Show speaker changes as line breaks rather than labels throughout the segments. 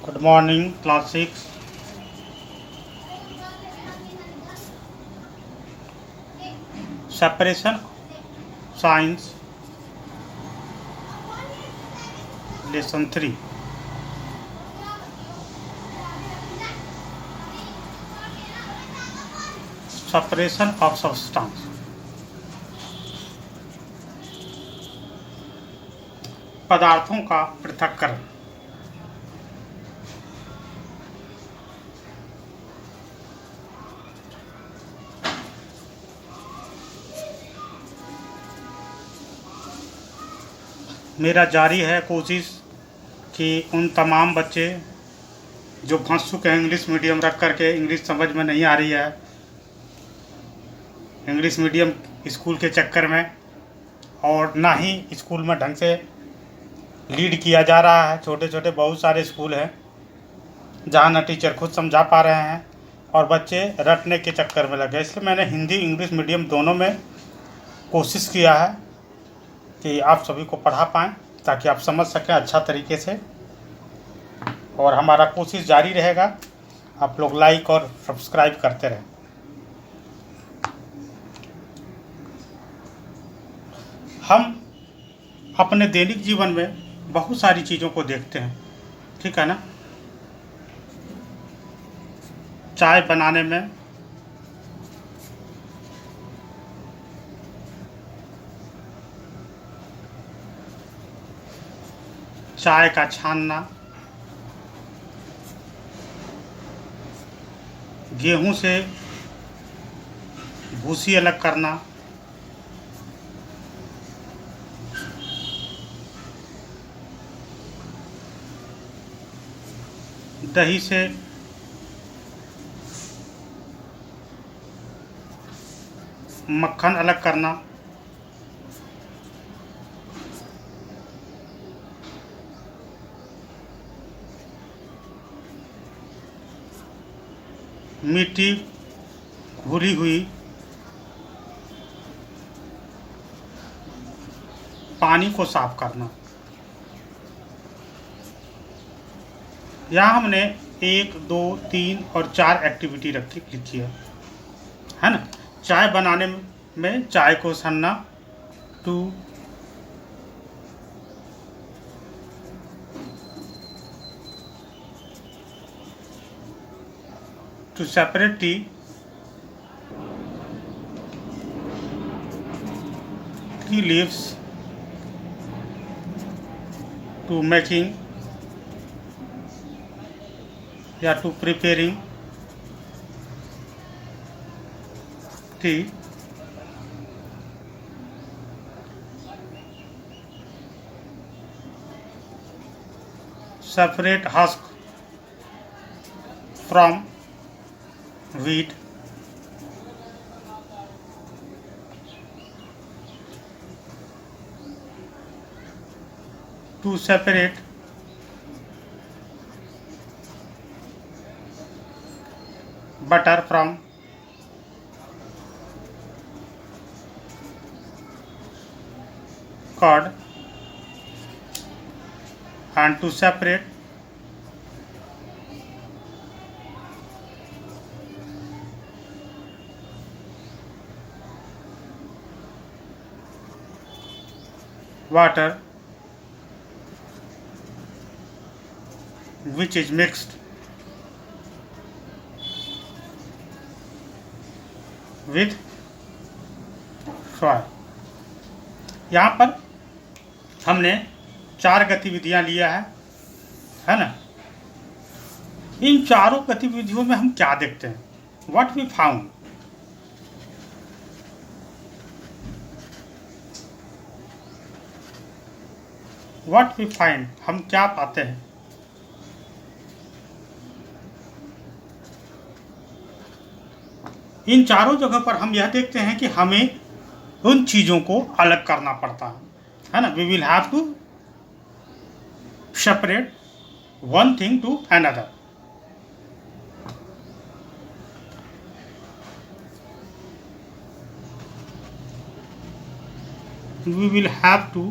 Good morning, class 6. Separation Science, Lesson 3. Separation of substance. पदार्थों का पृथक्करण। मेरा जारी है कोशिश कि उन तमाम बच्चे जो फंस चुके हैं इंग्लिश मीडियम रख करके, इंग्लिश समझ में नहीं आ रही है, इंग्लिश मीडियम स्कूल के चक्कर में, और ना ही स्कूल में ढंग से लीड किया जा रहा है। छोटे छोटे बहुत सारे स्कूल हैं जहाँ न टीचर खुद समझा पा रहे हैं और बच्चे रटने के चक्कर में लगे। इसलिए मैंने हिंदी इंग्लिश मीडियम दोनों में कोशिश किया है कि आप सभी को पढ़ा पाएँ ताकि आप समझ सकें अच्छा तरीके से, और हमारा कोशिश जारी रहेगा। आप लोग लाइक और सब्सक्राइब करते रहें। हम अपने दैनिक जीवन में बहुत सारी चीज़ों को देखते हैं, ठीक है ना। चाय बनाने में चाय का छानना, गेहूं से भूसी अलग करना, दही से मक्खन अलग करना, मिट्टी घुली हुई पानी को साफ करना। यहाँ हमने 1, 2, 3 और 4 एक्टिविटी लिखी है ना। चाय बनाने में चाय को छानना, to separate tea leaves, to making या to preparing tea, separate husk from wheat, to separate butter from curd, and to separate water which is mixed with soil। यहाँ पर हमने 4 गतिविधियाँ लिया है ना। इन चारों गतिविधियों में हम क्या देखते हैं? What we found, what we find, हम क्या पाते हैं? इन चारों जगह पर हम यह देखते हैं कि हमें उन चीज़ों को अलग करना पड़ता है ना। We will have to separate one thing to another. We will have to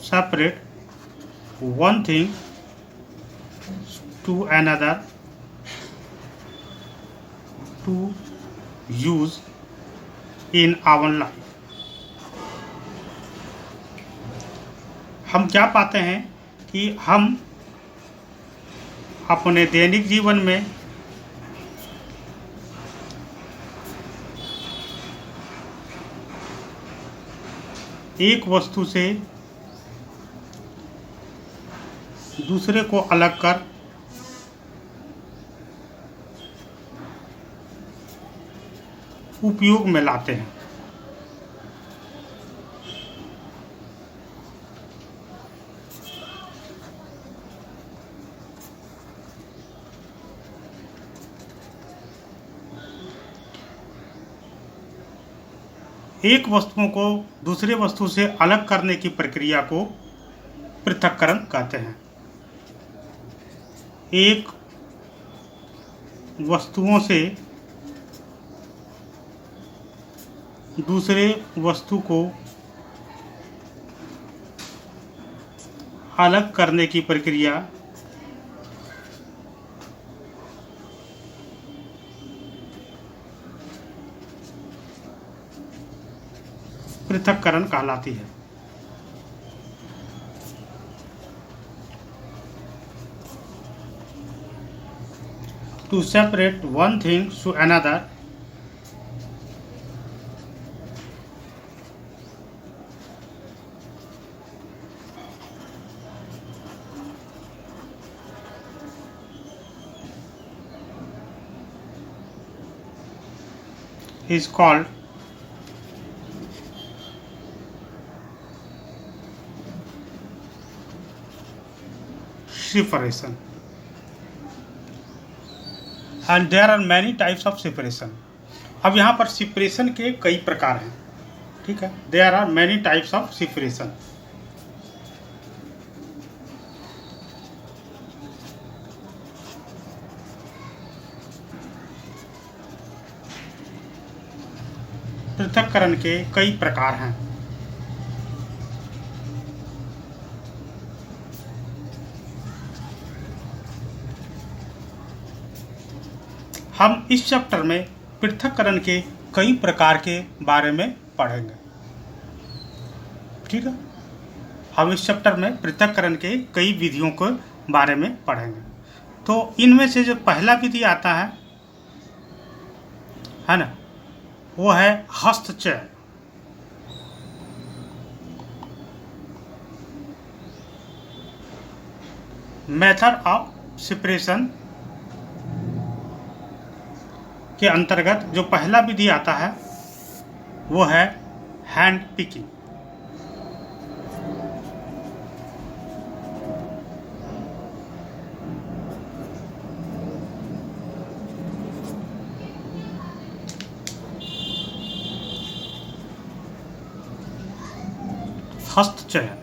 separate one thing to another to use in our life. हम क्या पाते हैं कि हम अपने दैनिक जीवन में एक वस्तु से दूसरे को अलग कर उपयोग में लाते हैं। एक वस्तुओं को दूसरे वस्तु से अलग करने की प्रक्रिया को पृथक्करण कहते हैं। एक वस्तुओं से दूसरे वस्तु को अलग करने की प्रक्रिया पृथक्करण कहलाती है। To separate one thing to another is called separation, and there are many types of separation. अब यहाँ पर separation के कई प्रकार हैं, ठीक है। there are many types of separation. पृथक्करण के कई प्रकार हैं। हम इस चैप्टर में पृथक्करण के कई प्रकार के बारे में पढ़ेंगे, ठीक है। हम इस चैप्टर में पृथक्करण के कई विधियों के बारे में पढ़ेंगे। तो इनमें से जो पहला विधि आता है ना, वो है हस्तचयन। मेथड ऑफ सेपरेशन के अंतर्गत जो पहला विधि आता है वो है हैंड पिकिंग। हस्तचयन।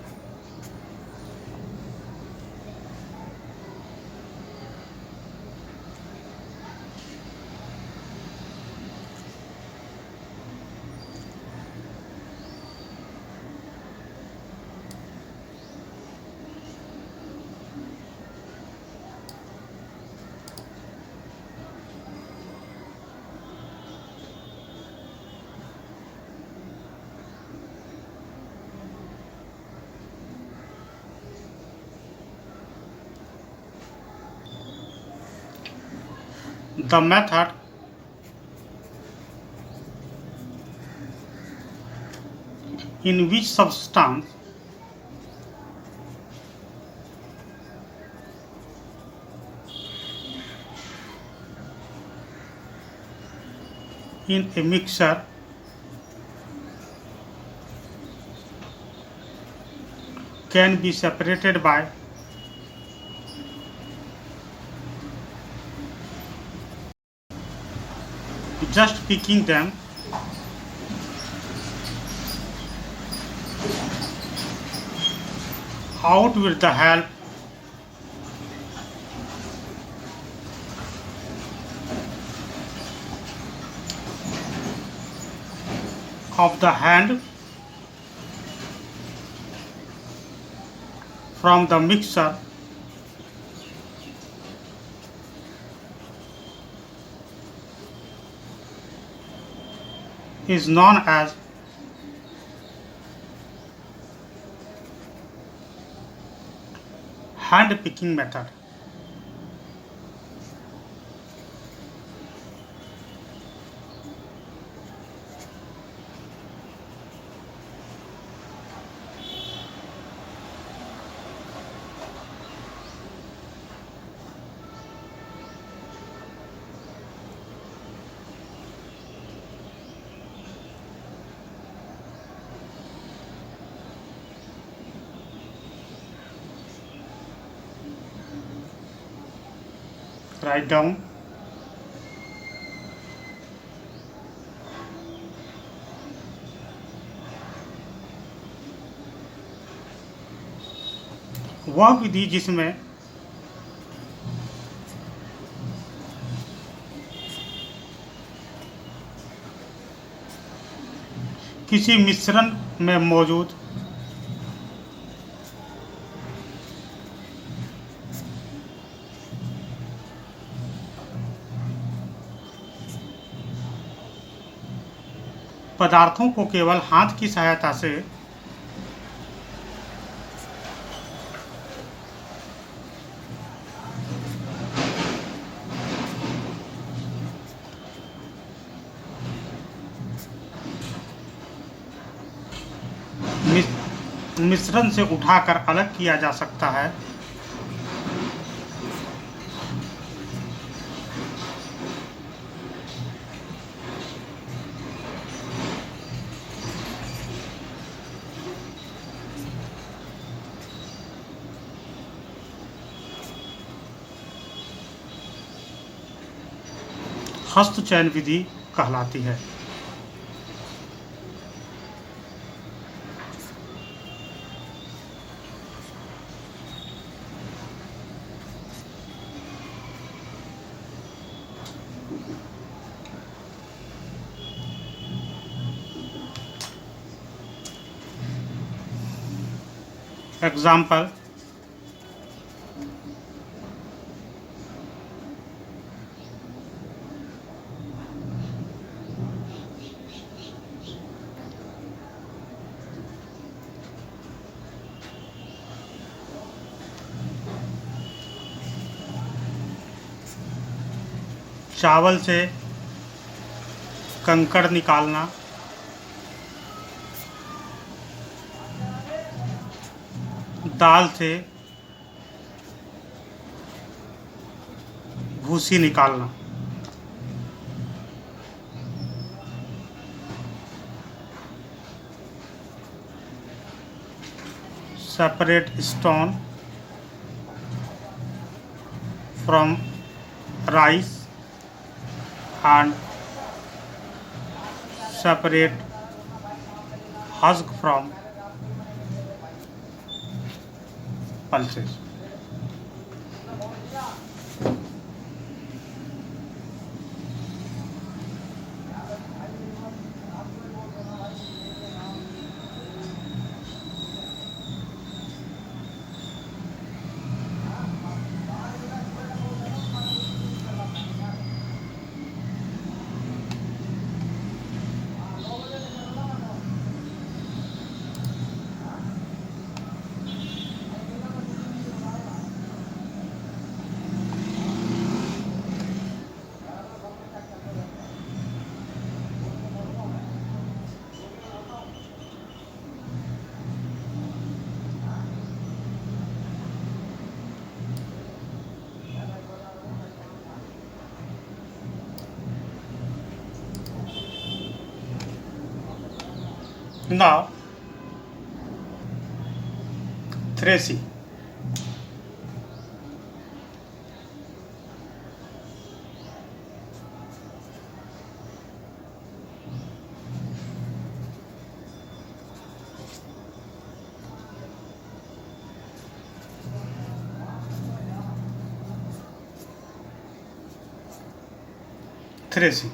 The method in which substance in a mixture can be separated by just picking them out with the help of the hand from the mixture is known as hand picking method. Write down वह विधि जिसमें किसी मिश्रण में मौजूद पदार्थों को केवल हाथ की सहायता से मिश्रण से उठाकर अलग किया जा सकता है, हस्त चयन विधि कहलाती है। एग्जाम्पल चावल से कंकड़ निकालना, दाल से भूसी निकालना, separate stone from rice and separate husk from pulses. Now, threshing. Threshing.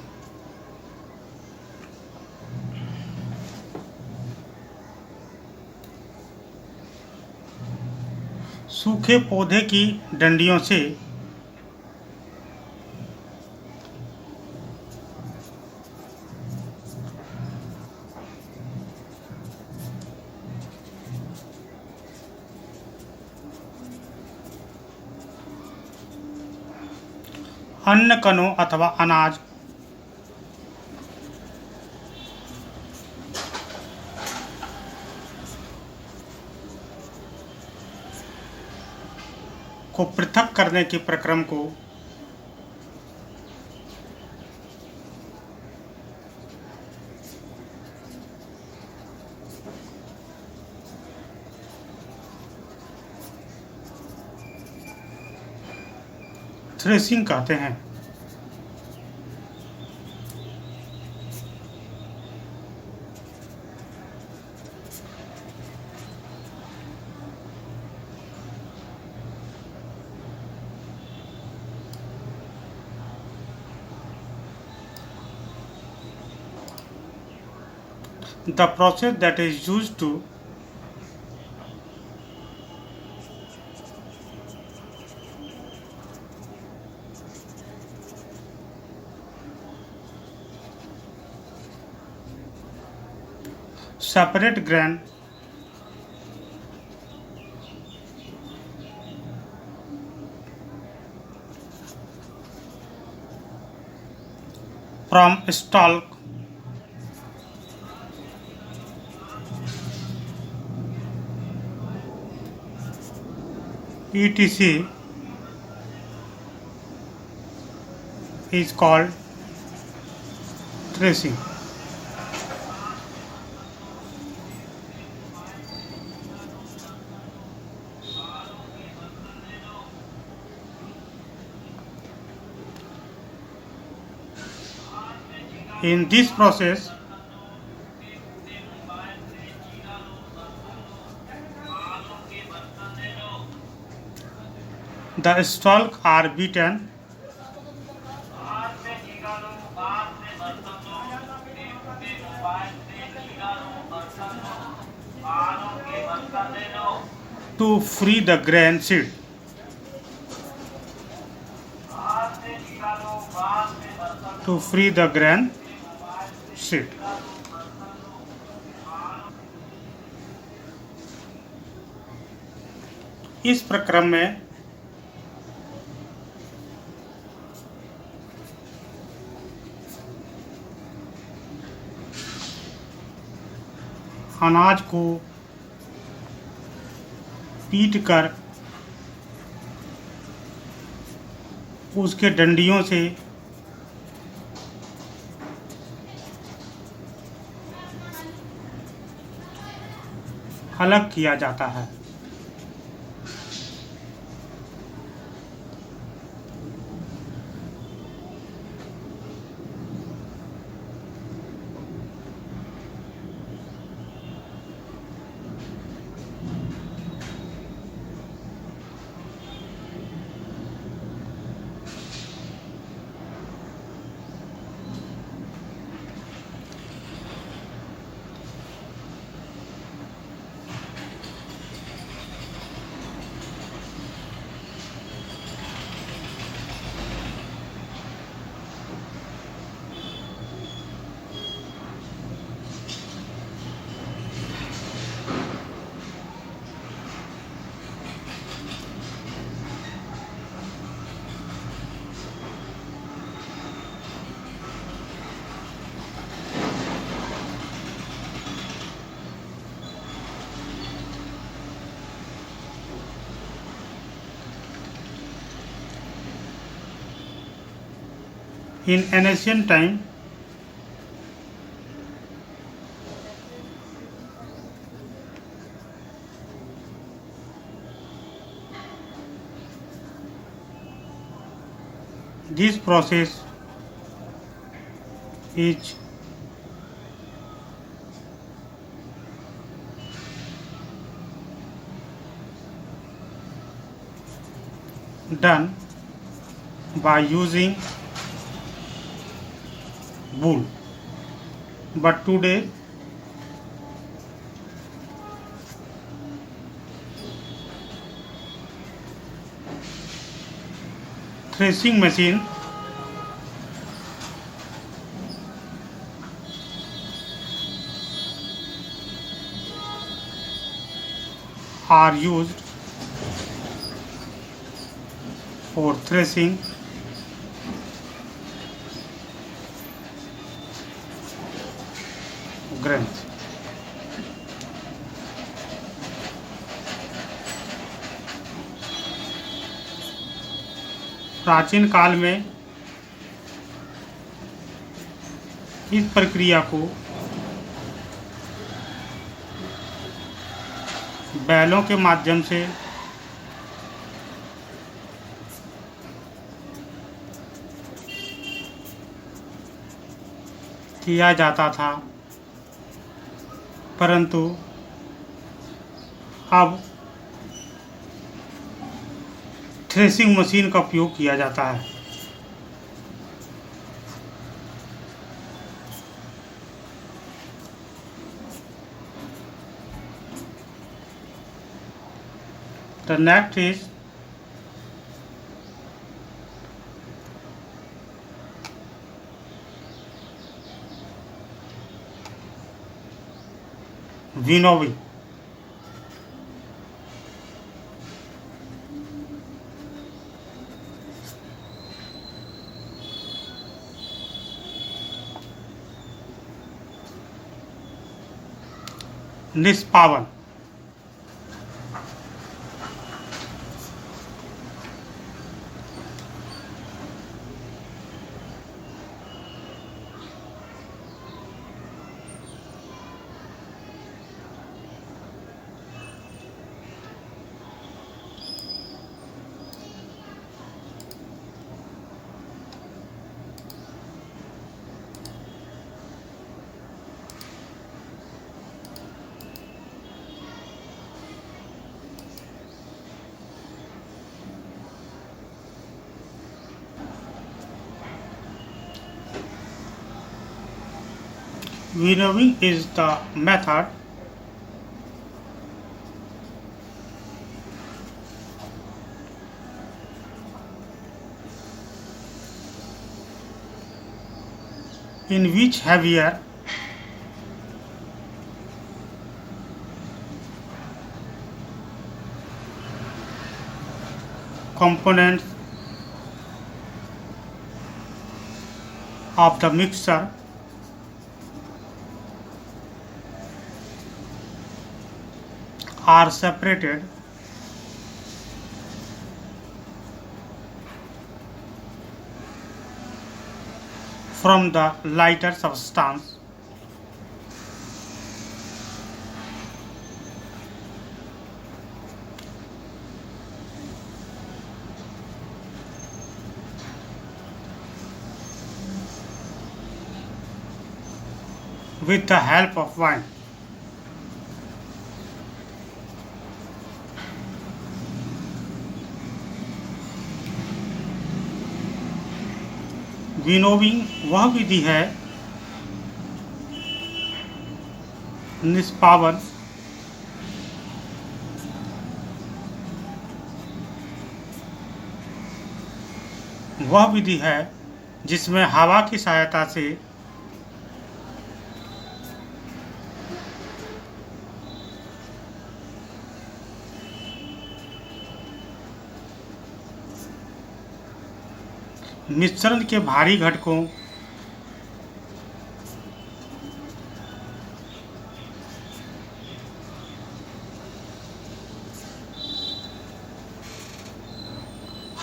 सूखे पौधे की डंडियों से अन्न कणों अथवा अनाज को पृथक करने के प्रक्रम को थ्रेसिंग कहते हैं। The process that is used to separate grain from stalk etc is called threshing. In this process, the stalks are beaten to free the grain seed. To free the grain seed. इस प्रक्रम में अनाज को पीट कर उसके डंडियों से अलग किया जाता है। In ancient time, this process is done by using wool, but today threshing machine are used for threshing grains. प्राचीन काल में इस प्रक्रिया को बैलों के माध्यम से किया जाता था, परंतु अब थ्रेसिंग मशीन का उपयोग किया जाता है। The next is winnowing. निष्पावन। Winnowing is the method in which heavier components of the mixture are separated from the lighter substance with the help of wine. Winnowing वह विधि है, निष्पावन वह विधि है जिसमें हवा की सहायता से मिश्रण के भारी घटकों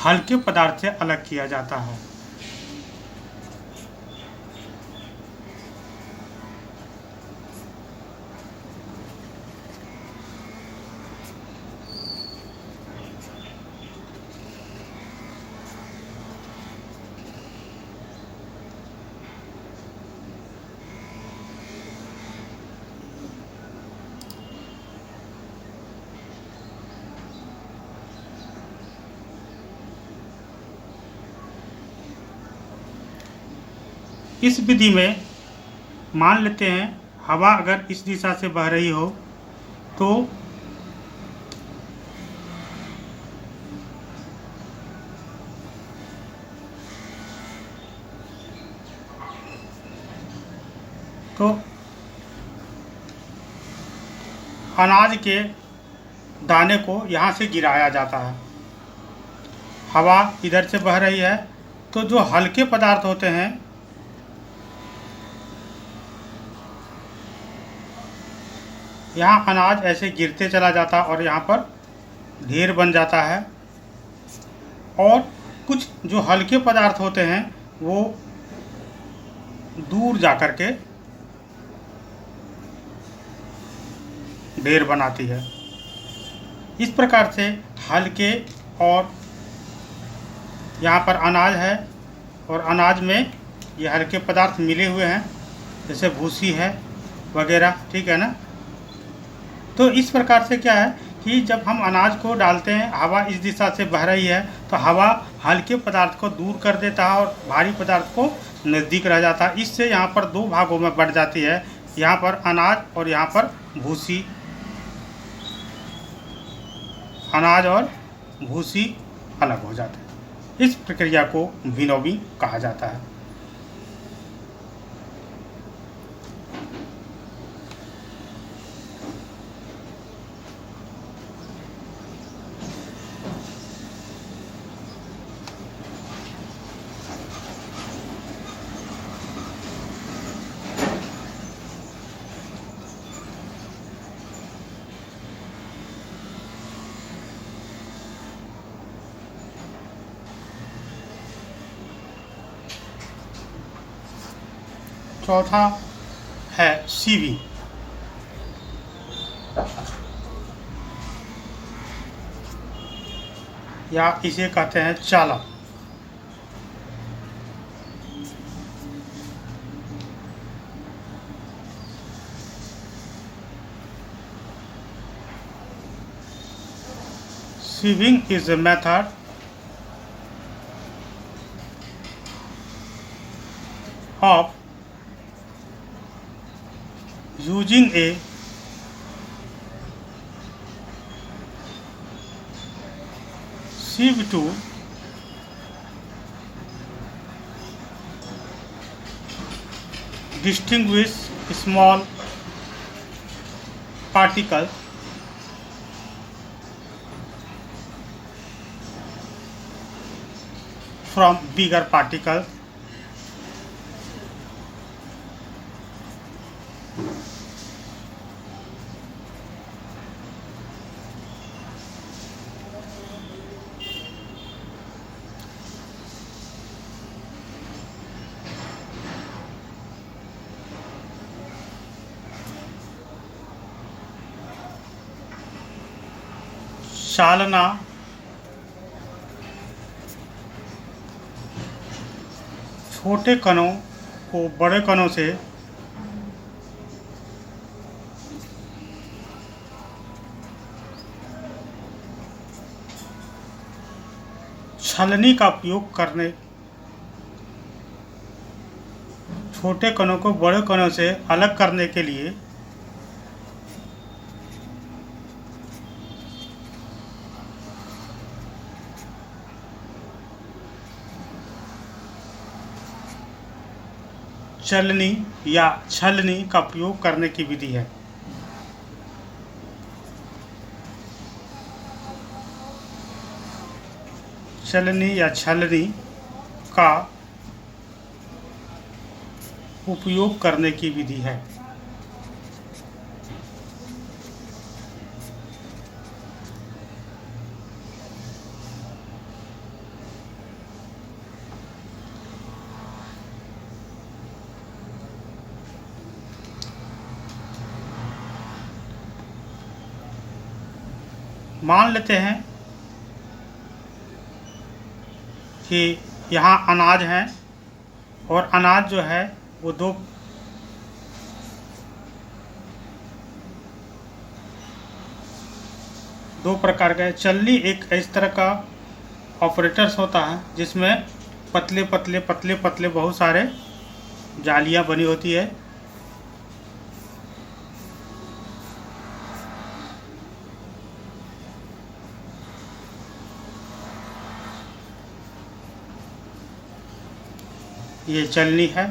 हल्के पदार्थ से अलग किया जाता है। इस विधि में मान लेते हैं हवा अगर इस दिशा से बह रही हो तो तो अनाज के दाने को यहाँ से गिराया जाता है। हवा इधर से बह रही है, तो जो हल्के पदार्थ होते हैं यहाँ अनाज ऐसे गिरते चला जाता और यहाँ पर ढेर बन जाता है। और कुछ जो हल्के पदार्थ होते हैं वो दूर जा कर के ढेर बनाती है। इस प्रकार से हल्के, और यहाँ पर अनाज है और अनाज में ये हल्के पदार्थ मिले हुए हैं, जैसे भूसी है वगैरह, ठीक है ना। तो इस प्रकार से क्या है कि जब हम अनाज को डालते हैं, हवा इस दिशा से बह रही है तो हवा हल्के पदार्थ को दूर कर देता है और भारी पदार्थ को नज़दीक रह जाता है। इससे यहाँ पर दो भागों में बढ़ जाती है, यहाँ पर अनाज और यहाँ पर भूसी। अनाज और भूसी अलग हो जाते हैं। इस प्रक्रिया को विनोविंग कहा जाता है। चौथा है सीविंग, या इसे कहते हैं चाला। Sieving is a method of using a sieve to distinguish small particles from bigger particles. चालना छोटे कणों को बड़े कणों से छलनी का उपयोग करने, छोटे कणों को बड़े कणों से अलग करने के लिए चलनी या छलनी का प्रयोग करने की विधि है। चलनी या छलनी का उपयोग करने की विधि है। मान लेते हैं कि यहाँ अनाज है और अनाज जो है वो दो प्रकार का है। चलनी एक इस तरह का ऑपरेटर्स होता है जिसमें पतले पतले पतले पतले बहुत सारे जालियाँ बनी होती है। ये चलनी है।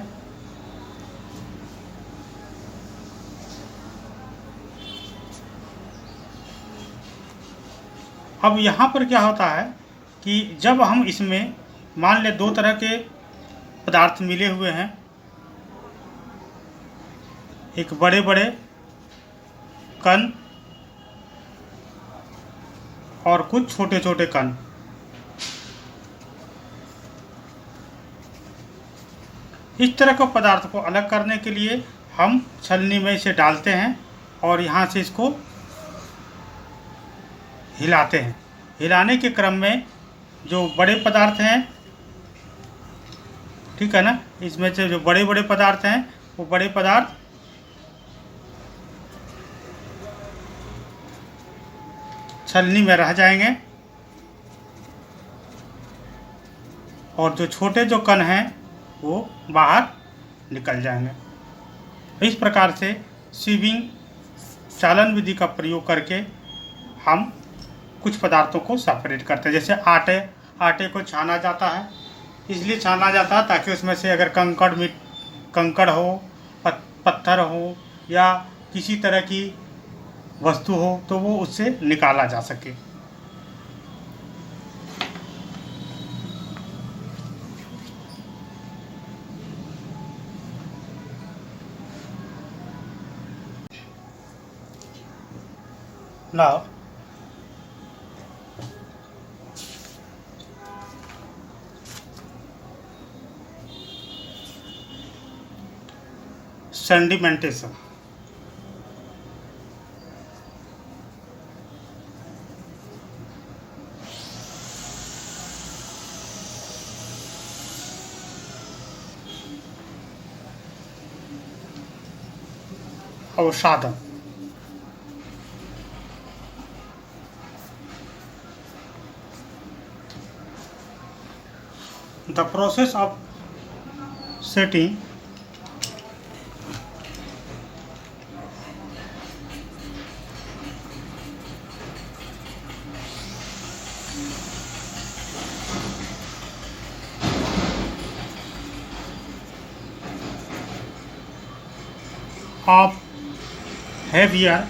अब यहाँ पर क्या होता है कि जब हम इसमें मान लें 2 तरह के पदार्थ मिले हुए हैं, एक बड़े बड़े कण और कुछ छोटे छोटे कण। इस तरह के पदार्थ को अलग करने के लिए हम छलनी में इसे डालते हैं और यहाँ से इसको हिलाते हैं। हिलाने के क्रम में जो बड़े पदार्थ हैं, ठीक है ना, इसमें से जो बड़े बड़े पदार्थ हैं वो बड़े पदार्थ छलनी में रह जाएंगे और जो छोटे जो कण हैं वो बाहर निकल जाएंगे। इस प्रकार से सीविंग चालन विधि का प्रयोग करके हम कुछ पदार्थों को सेपरेट करते हैं। जैसे आटे को छाना जाता है, इसलिए छाना जाता है ताकि उसमें से अगर कंकड़ हो, पत्थर हो या किसी तरह की वस्तु हो तो वो उससे निकाला जा सके। Now sedimentation. अवसादन। The process of setting of heavier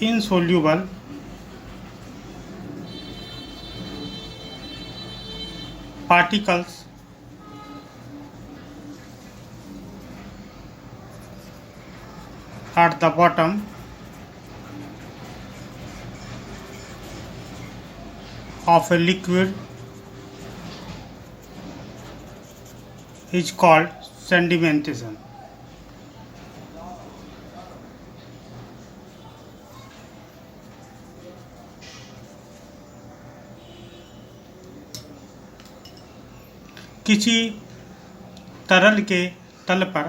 insoluble particles at the bottom of a liquid is called sedimentation. किसी तरल के तल पर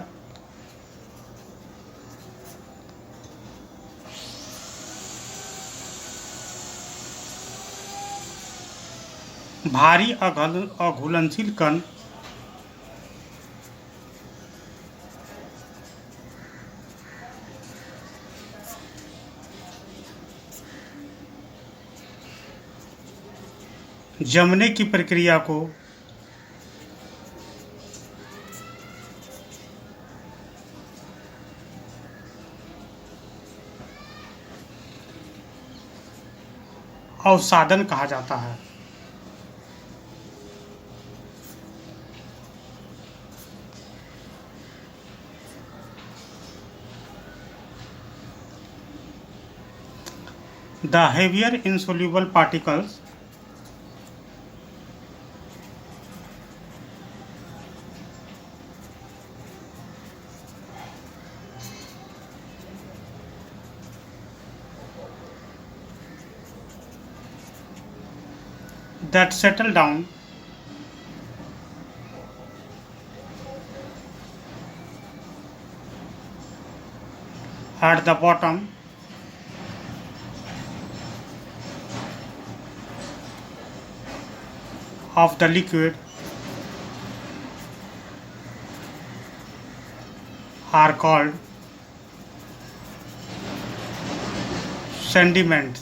भारी अघुलनशील कण जमने की प्रक्रिया को अवसादन कहा जाता है। The heavier insoluble particles that settle down at the bottom of the liquid are called sediments.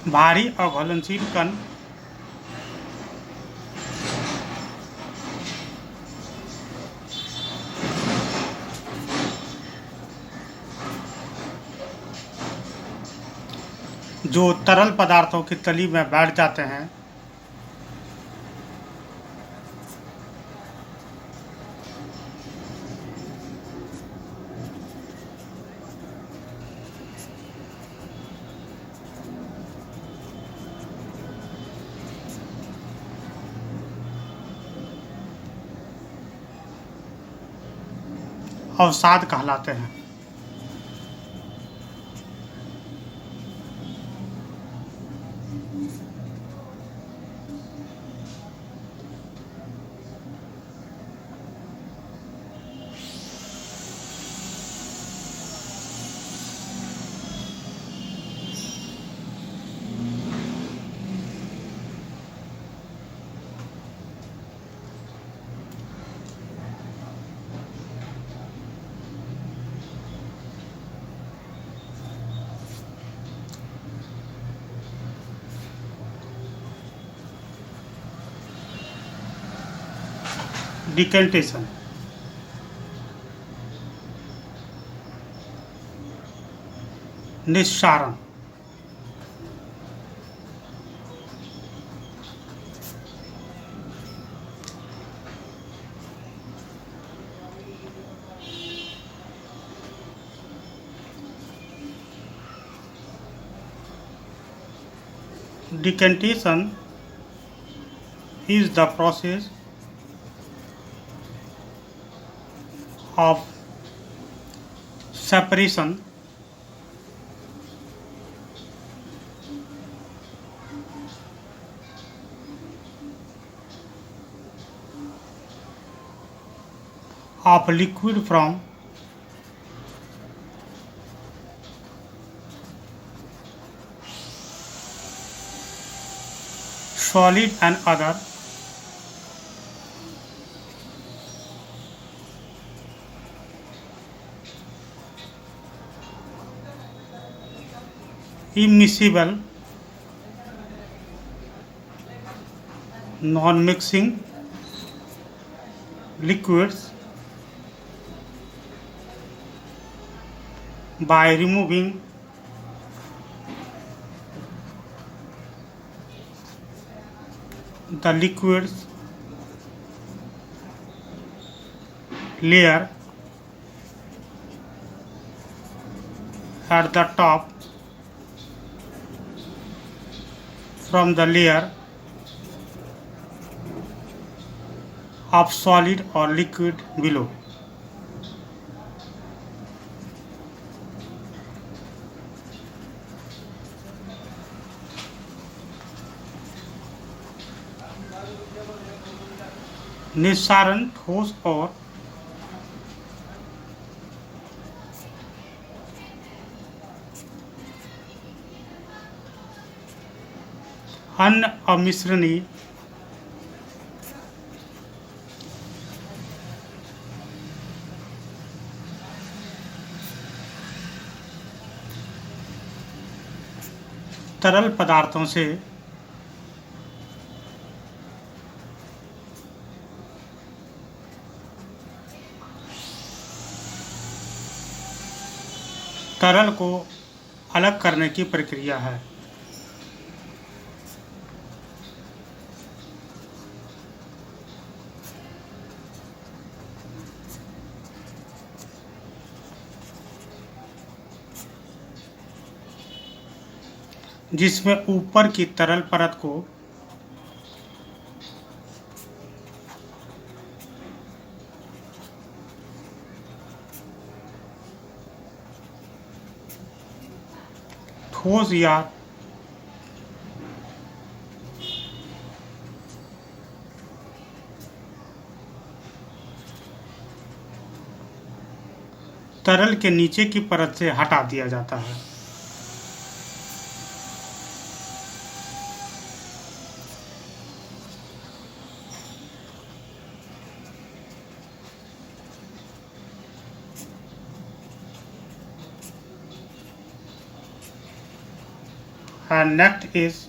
भारी अघुलनशील कण जो तरल पदार्थों की तली में बैठ जाते हैं, अवसाद कहलाते हैं। डिकेंटेशन, निस्सारण, decantation is the process of separation of liquid from solid and other immiscible non-mixing liquids by removing the liquids layer at the top from the layer of solid or liquid below. निस्सारण ठोस और अन्य अमिश्रणीय तरल पदार्थों से तरल को अलग करने की प्रक्रिया है। जिसमें ऊपर की तरल परत को ठोस या तरल के नीचे की परत से हटा दिया जाता है। And next is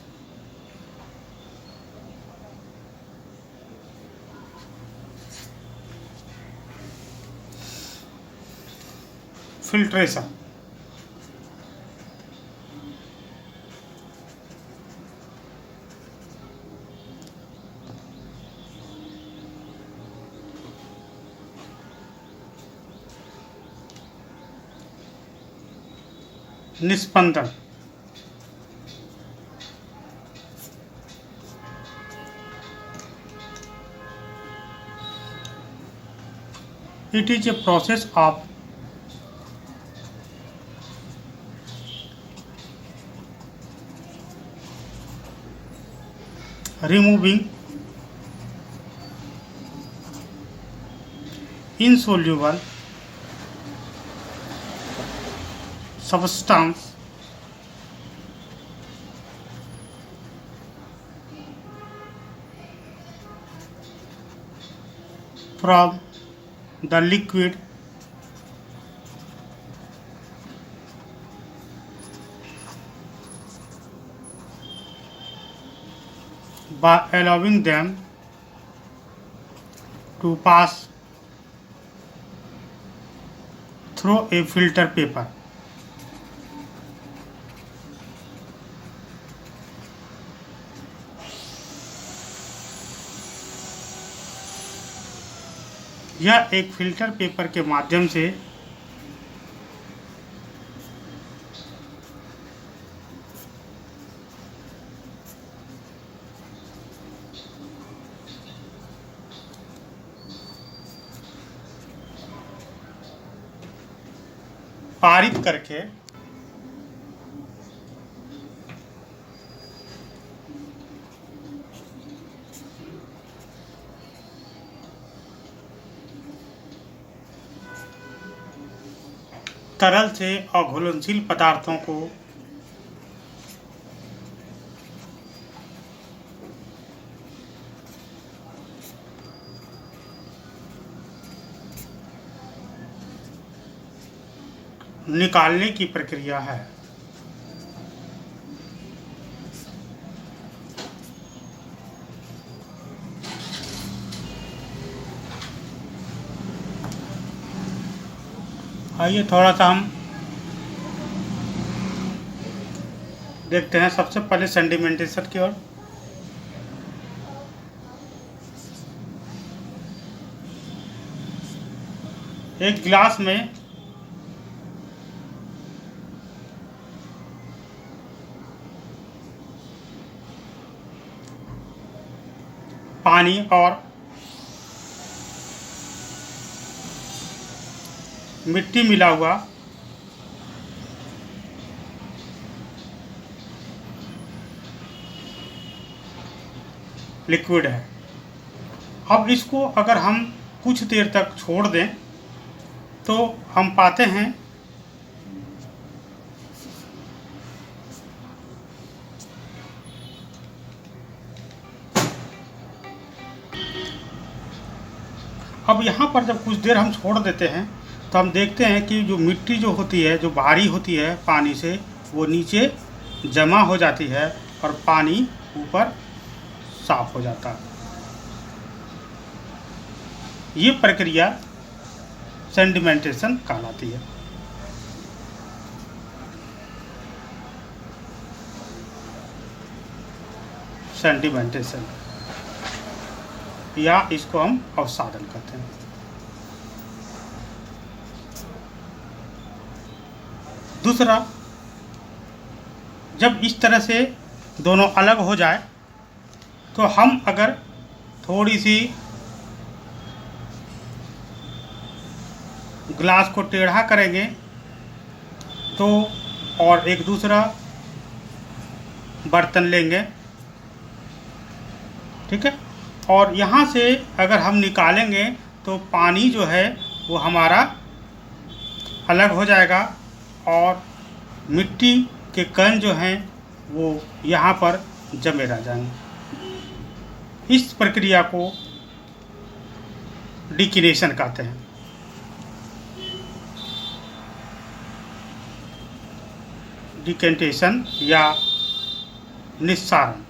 filtration. निस्पंदन। It is a process of removing insoluble substance from the liquid by allowing them to pass through a filter paper. यह एक फिल्टर पेपर के माध्यम से पारित करके तरल से अघुलनशील पदार्थों को निकालने की प्रक्रिया है। आइए थोड़ा सा हम देखते हैं सबसे पहले सेडिमेंटेशन की ओर। एक गिलास में पानी और मिट्टी मिला हुआ लिक्विड है। अब इसको अगर हम कुछ देर तक छोड़ दें तो हम पाते हैं अब यहाँ पर जब कुछ देर हम छोड़ देते हैं तो हम देखते हैं कि जो मिट्टी जो होती है, जो भारी होती है पानी से, वो नीचे जमा हो जाती है और पानी ऊपर साफ हो जाता है। ये प्रक्रिया सेडिमेंटेशन कहलाती है। सेडिमेंटेशन या इसको हम अवसादन कहते हैं। दूसरा, जब इस तरह से दोनों अलग हो जाए तो हम अगर थोड़ी सी ग्लास को टेढ़ा करेंगे तो और एक दूसरा बर्तन लेंगे, ठीक है, और यहाँ से अगर हम निकालेंगे तो पानी जो है वो हमारा अलग हो जाएगा और मिट्टी के कण जो हैं वो यहाँ पर जमे रह जाएंगे। इस प्रक्रिया को डिकेनेशन कहते हैं। डिकेंटेशन या निस्सारण।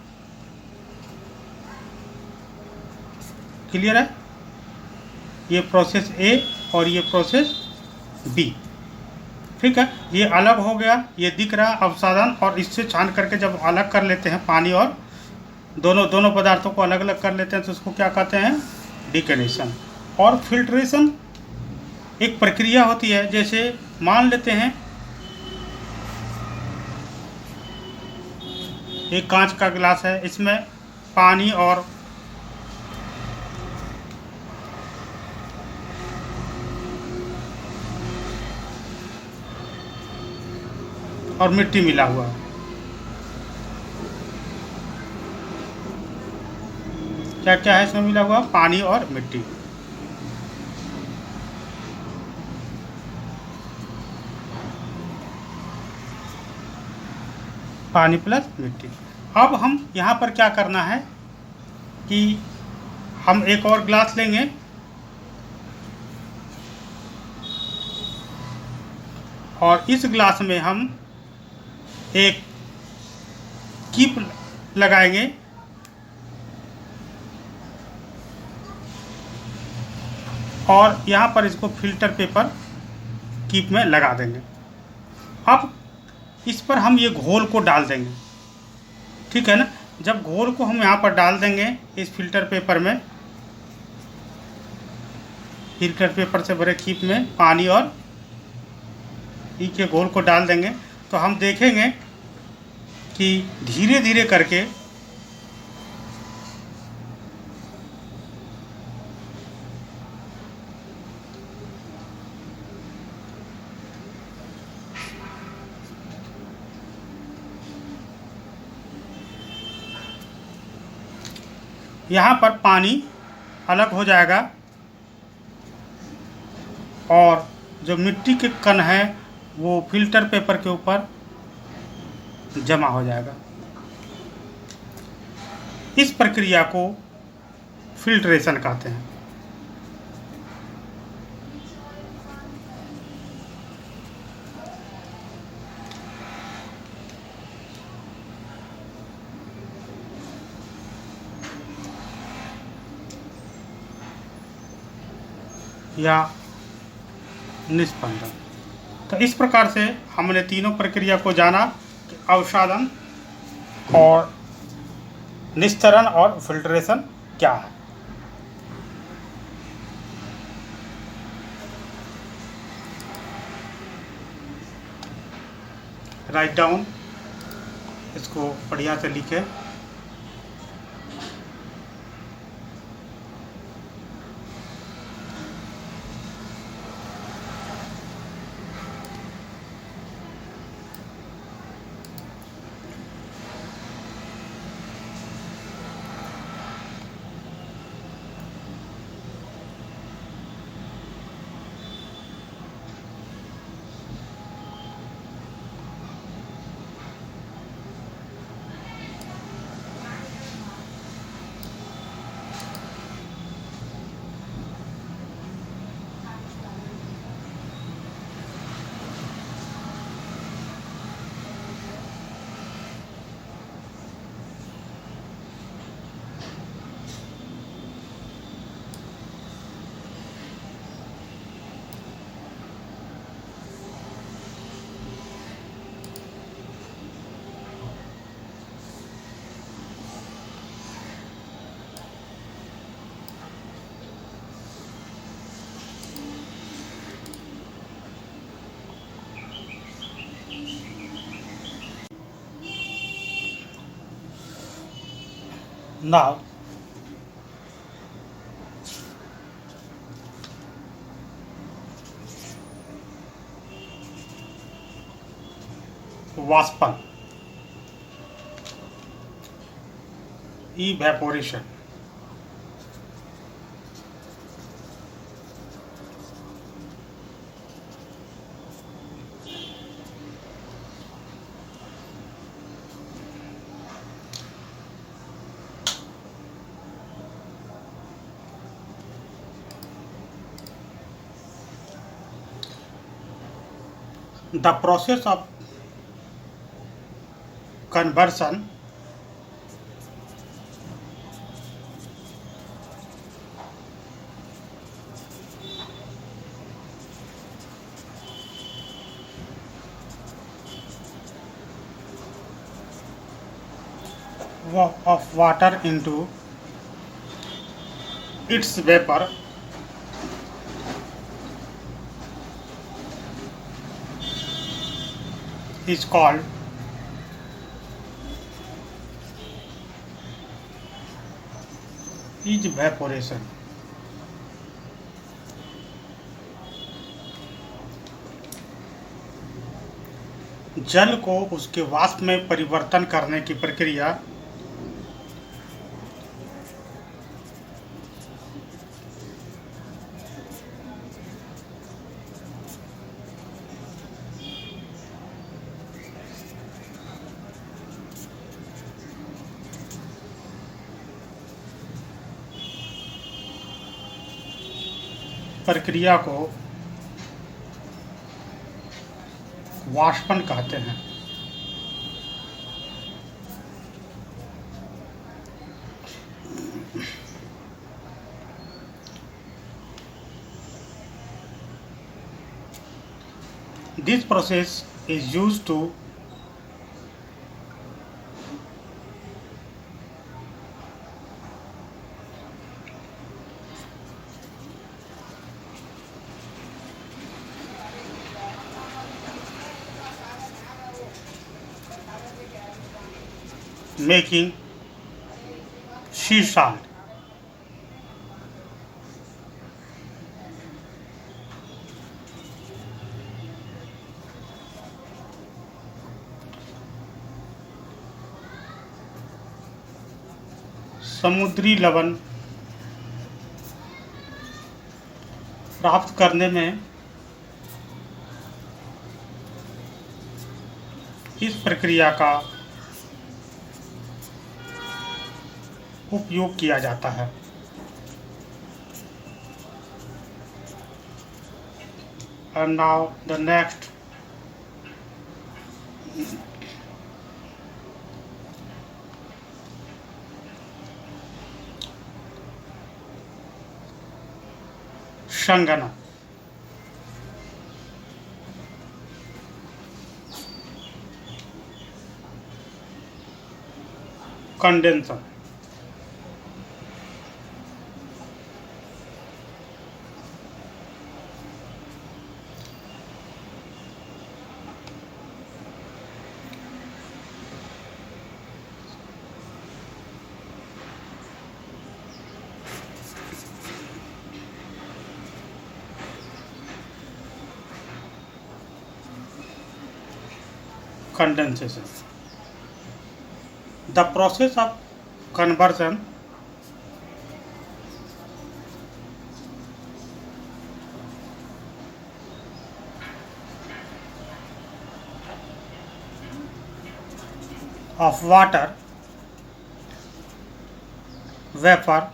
क्लियर है? ये प्रोसेस ए और ये प्रोसेस बी, ठीक है। ये अलग हो गया, ये दिख रहा अवसादन, और इससे छान करके जब अलग कर लेते हैं पानी और दोनों पदार्थों को अलग अलग कर लेते हैं तो उसको क्या कहते हैं? डिकेनेशन। और फिल्ट्रेशन एक प्रक्रिया होती है। जैसे मान लेते हैं एक कांच का गिलास है, इसमें पानी और मिट्टी मिला हुआ है। क्या क्या है इसमें मिला हुआ? पानी और मिट्टी। पानी प्लस मिट्टी। अब हम यहाँ पर क्या करना है कि हम एक और ग्लास लेंगे और इस ग्लास में हम एक कीप लगाएंगे और यहाँ पर इसको फिल्टर पेपर कीप में लगा देंगे। अब इस पर हम ये घोल को डाल देंगे, ठीक है ना। जब घोल को हम यहाँ पर डाल देंगे इस फिल्टर पेपर में, फिल्टर पेपर से भरे कीप में पानी और ई के घोल को डाल देंगे, तो हम देखेंगे कि धीरे धीरे करके यहाँ पर पानी अलग हो जाएगा और जो मिट्टी के कण है वो फिल्टर पेपर के ऊपर जमा हो जाएगा। इस प्रक्रिया को फिल्ट्रेशन कहते हैं। या निस्पंदन। तो इस प्रकार से हमने तीनों प्रक्रिया को जाना कि अवसादन और निस्तरण और फिल्ट्रेशन क्या है। राइट डाउन, इसको बढ़िया से लिखे। Now वाष्पन, evaporation। The process of conversion of water into its vapor is called is evaporation. जल को उसके वाष्प में परिवर्तन करने की प्रक्रिया को वाष्पन कहते हैं। This process is used to making sea salt. समुद्री लवण प्राप्त करने में इस प्रक्रिया का उपयोग किया जाता है। And now the next संघनन। Condenser. Condensation. The process of conversion of water vapor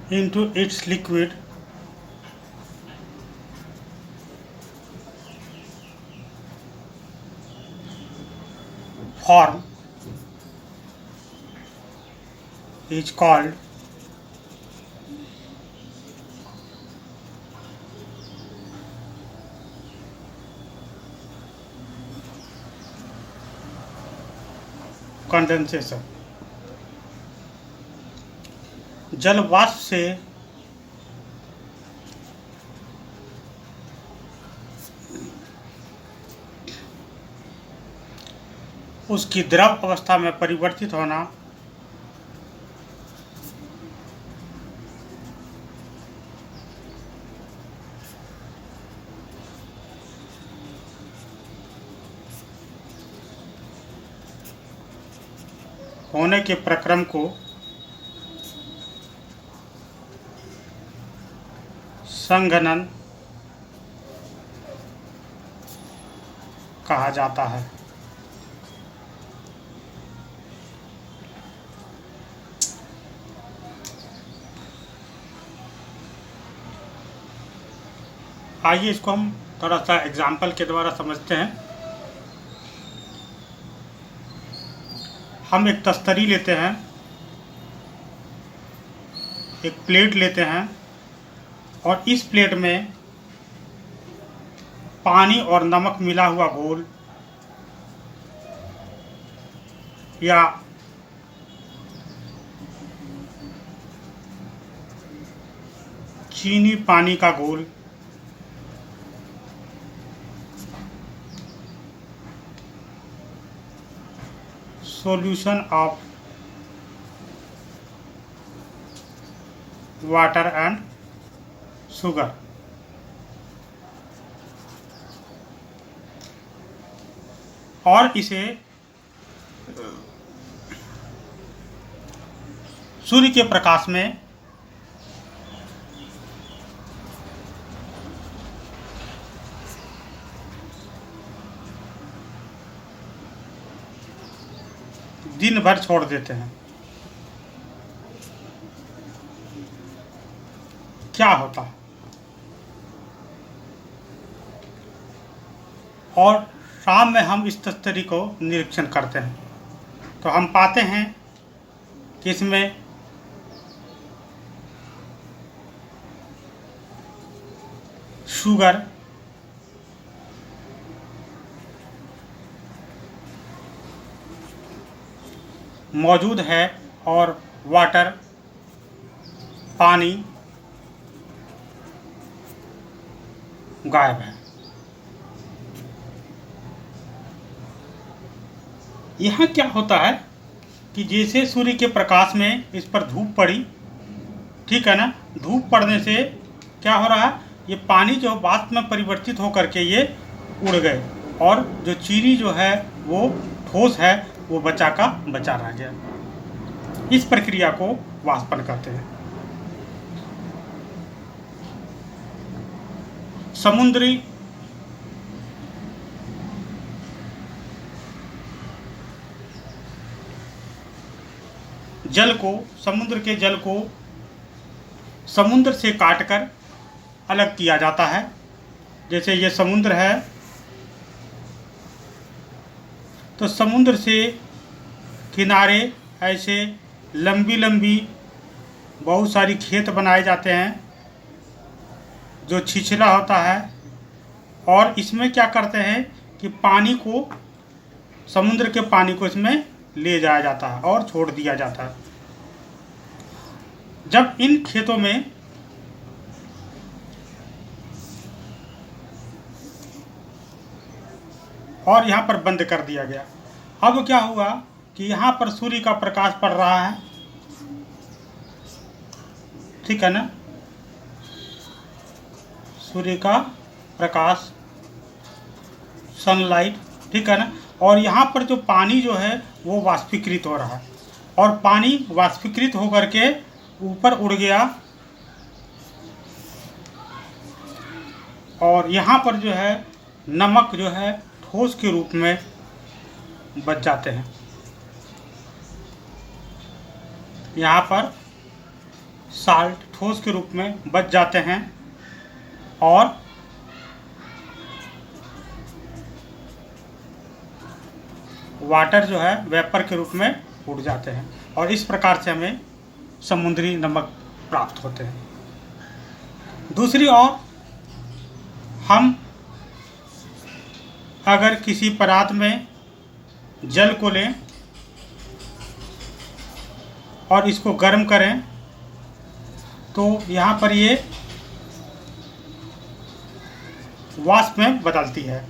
into its liquid form is called condensation. जल वाष्प से उसकी द्रव अवस्था में परिवर्तित होना होने के प्रक्रम को संघनन कहा जाता है। आइए इसको हम थोड़ा सा एग्जाम्पल के द्वारा समझते हैं। हम एक तस्तरी लेते हैं, एक प्लेट लेते हैं और इस प्लेट में पानी और नमक मिला हुआ घोल या चीनी पानी का घोल solution of water and sugar. और इसे सूर्य के प्रकाश में दिन भर छोड़ देते हैं। क्या होता है? और शाम में हम इस तस्तरी को निरीक्षण करते हैं तो हम पाते हैं कि इसमें शुगर, मौजूद है और वाटर, पानी गायब है। यहाँ क्या होता है कि जैसे सूर्य के प्रकाश में इस पर धूप पड़ी, ठीक है ना, धूप पड़ने से क्या हो रहा है, ये पानी जो वाष्प में परिवर्तित होकर के ये उड़ गए और जो चीनी जो है वो ठोस है वो बचा का बचा रह गया। इस प्रक्रिया को वाष्पन कहते हैं। समुद्री जल को, समुद्र के जल को समुद्र से काटकर अलग किया जाता है। जैसे ये समुद्र है तो समुद्र से किनारे ऐसे लंबी लंबी बहुत सारी खेत बनाए जाते हैं जो छिछला होता है और इसमें क्या करते हैं कि पानी को, समुद्र के पानी को इसमें ले जाया जाता है और छोड़ दिया जाता है। जब इन खेतों में और यहाँ पर बंद कर दिया गया। अब क्या हुआ कि यहाँ पर सूर्य का प्रकाश पड़ रहा है, ठीक है ना, सूर्य का प्रकाश, सनलाइट, ठीक है ना, और यहाँ पर जो पानी जो है वो वाष्पीकृत हो रहा है और पानी वाष्पीकृत होकर के ऊपर उड़ गया और यहाँ पर जो है नमक जो है ठोस के रूप में बच जाते हैं। यहाँ पर साल्ट ठोस के रूप में बच जाते हैं और वाटर जो है वेपर के रूप में उड़ जाते हैं और इस प्रकार से हमें समुद्री नमक प्राप्त होते हैं। दूसरी ओर हम अगर किसी परात में जल को लें और इसको गर्म करें तो यहाँ पर ये वाष्प में बदलती है।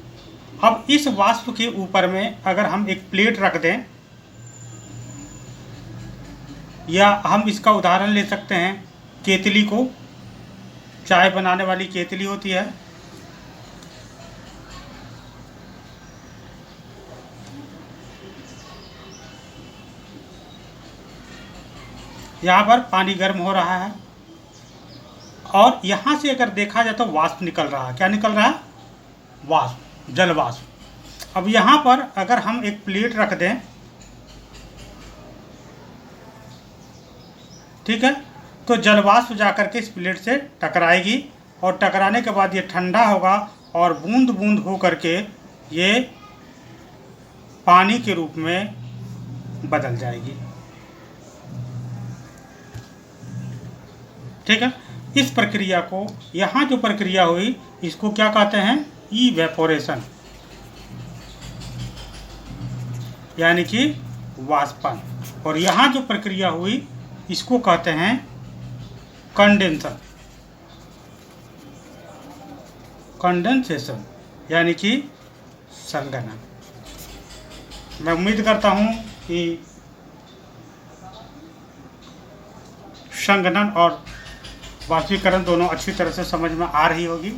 अब इस वाष्प के ऊपर में अगर हम एक प्लेट रख दें, या हम इसका उदाहरण ले सकते हैं केतली को, चाय बनाने वाली केतली होती है, यहाँ पर पानी गर्म हो रहा है और यहाँ से अगर देखा जाए तो वाष्प निकल रहा है। क्या निकल रहा है? वाष्प, जल वाष्प। अब यहाँ पर अगर हम एक प्लेट रख दें, ठीक है, तो जल वाष्प जाकर के इस प्लेट से टकराएगी और टकराने के बाद ये ठंडा होगा और बूंद बूंद हो करके ये पानी के रूप में बदल जाएगी। ठीक है, इस प्रक्रिया को, यहाँ जो प्रक्रिया हुई इसको क्या कहते हैं? इवेपोरेशन, यानी कि वाष्पन। और यहाँ जो प्रक्रिया हुई इसको कहते हैं कंडेंसर, कंडेंसेशन, यानी कि संघनन। मैं उम्मीद करता हूँ कि संघनन और वाष्पीकरण दोनों अच्छी तरह से समझ में आ रही होगी।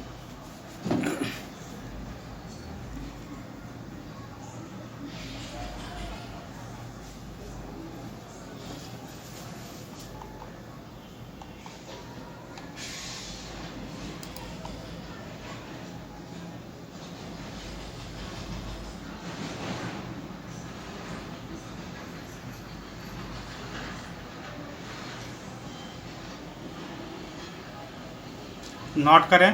नोट करें।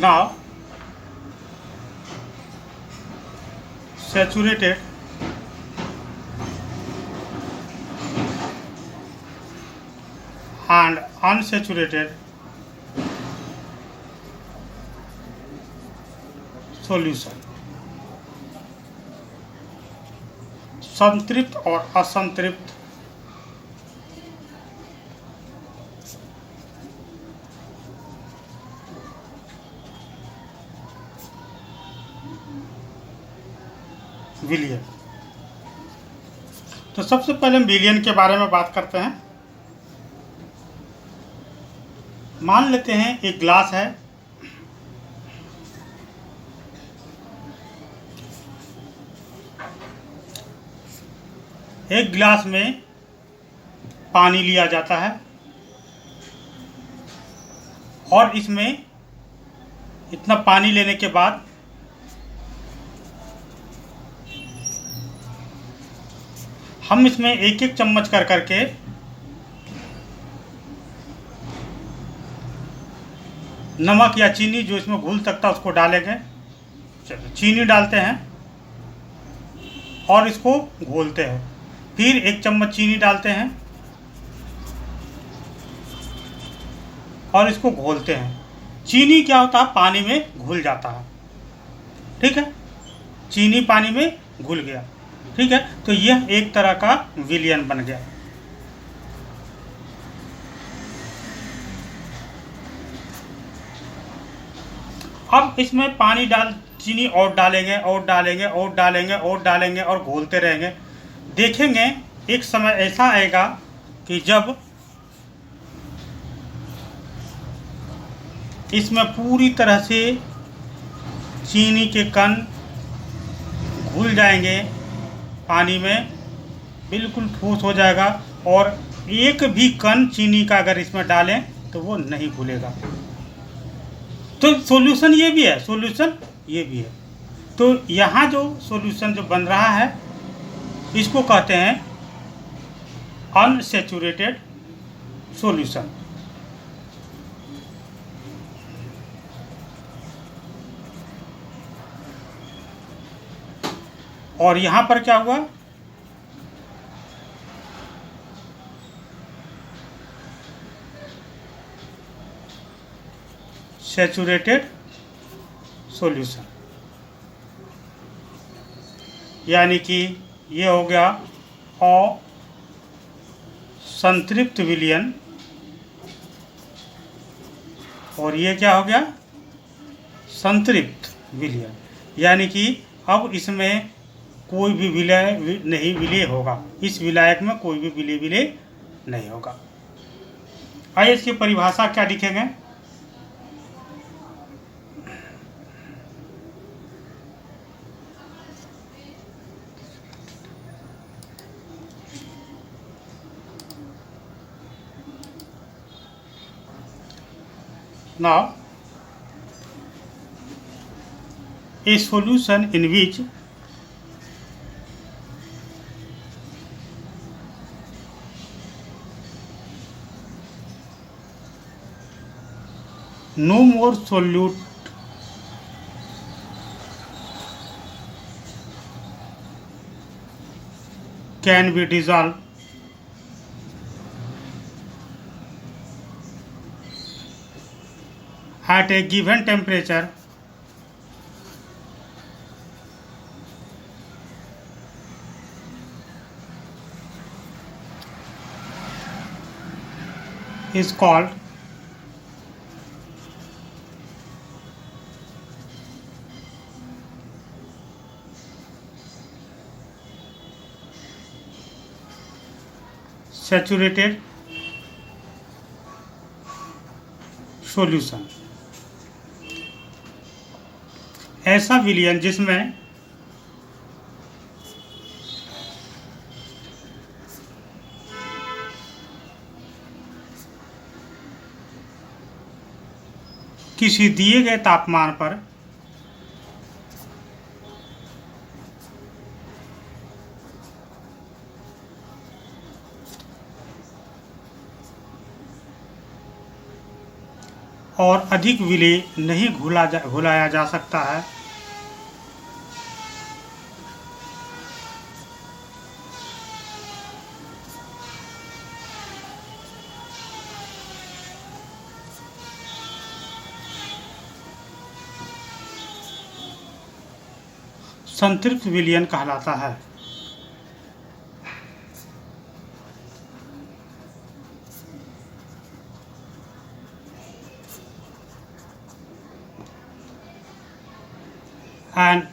Now, saturated and unsaturated solution, संतृप्त और असंतृप्त विलयन। तो सबसे पहले हम विलयन के बारे में बात करते हैं। मान लेते हैं एक ग्लास है, एक गिलास में पानी लिया जाता है और इसमें इतना पानी लेने के बाद हम इसमें एक एक चम्मच कर करके नमक या चीनी जो इसमें घुल सकता है उसको डालेंगे। चलिए चीनी डालते हैं और इसको घोलते हैं। फिर एक चम्मच चीनी डालते हैं और इसको घोलते हैं। चीनी क्या होता है, पानी में घुल जाता है। ठीक है, चीनी पानी में घुल गया। ठीक है, तो यह एक तरह का विलयन बन गया। अब इसमें पानी डाल चीनी और डालेंगे और डालेंगे और डालेंगे और डालेंगे और घोलते रहेंगे। देखेंगे एक समय ऐसा आएगा कि जब इसमें पूरी तरह से चीनी के कण घुल जाएंगे, पानी में बिल्कुल ठोस हो जाएगा और एक भी कण चीनी का अगर इसमें डालें तो वो नहीं घुलेगा। तो सॉल्यूशन ये भी है, सॉल्यूशन ये भी है। तो यहाँ जो सॉल्यूशन जो बन रहा है इसको कहते हैं अनसैचुरेटेड सॉल्यूशन। और यहाँ पर क्या हुआ, सैचुरेटेड सॉल्यूशन, यानी कि ये हो गया असंतृप्त विलयन और ये क्या हो गया, संतृप्त विलयन। यानी कि अब इसमें कोई भी विलय नहीं विलय होगा, इस विलायक में कोई भी विलय नहीं होगा। आइए इसकी परिभाषा क्या लिखेंगे। Now A solution in which no more solute can be dissolved at a given temperature is called saturated solution। ऐसा विलयन जिसमें किसी दिए गए तापमान पर और अधिक विलेय नहीं घुलाया जा सकता है, संतृप्त विलयन कहलाता है। An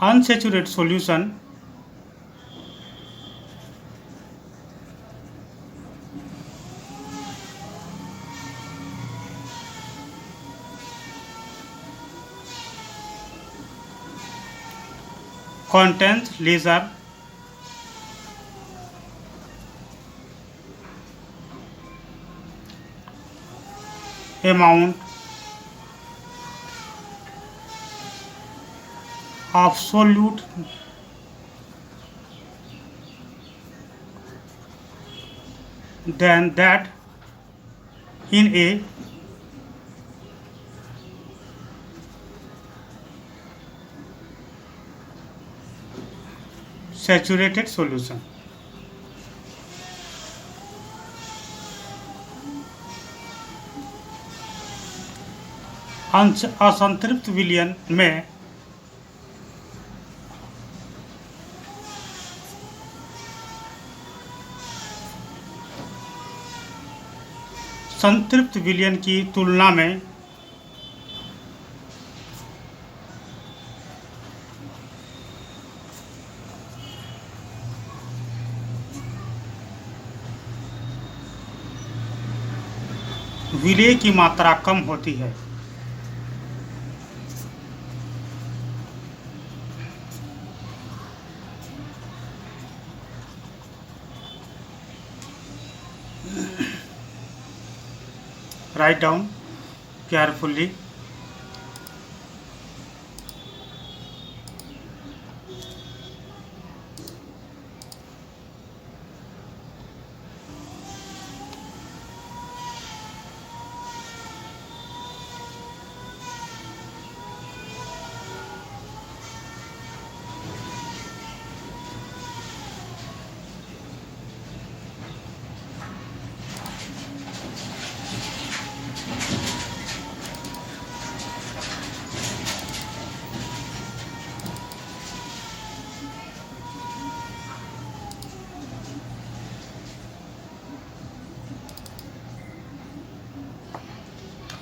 unsaturated solution contains lesser amount of solute than that in a saturated solution। असंतृप्त विलयन में संतृप्त विलयन की तुलना में विलेय की मात्रा कम होती है। Write down carefully।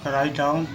Write down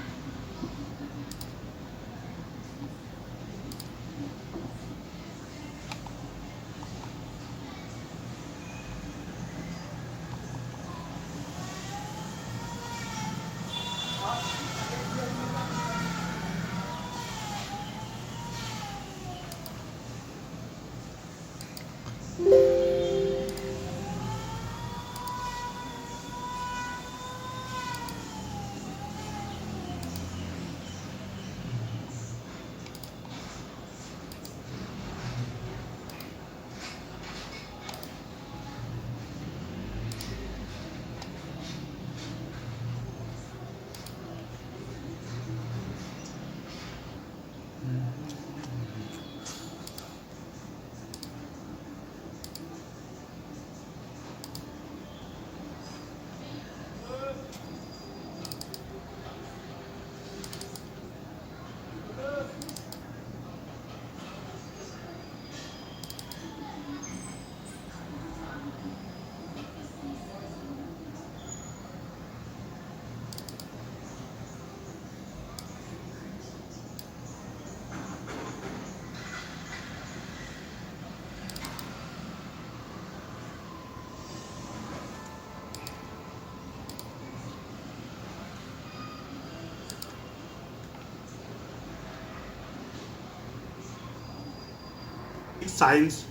science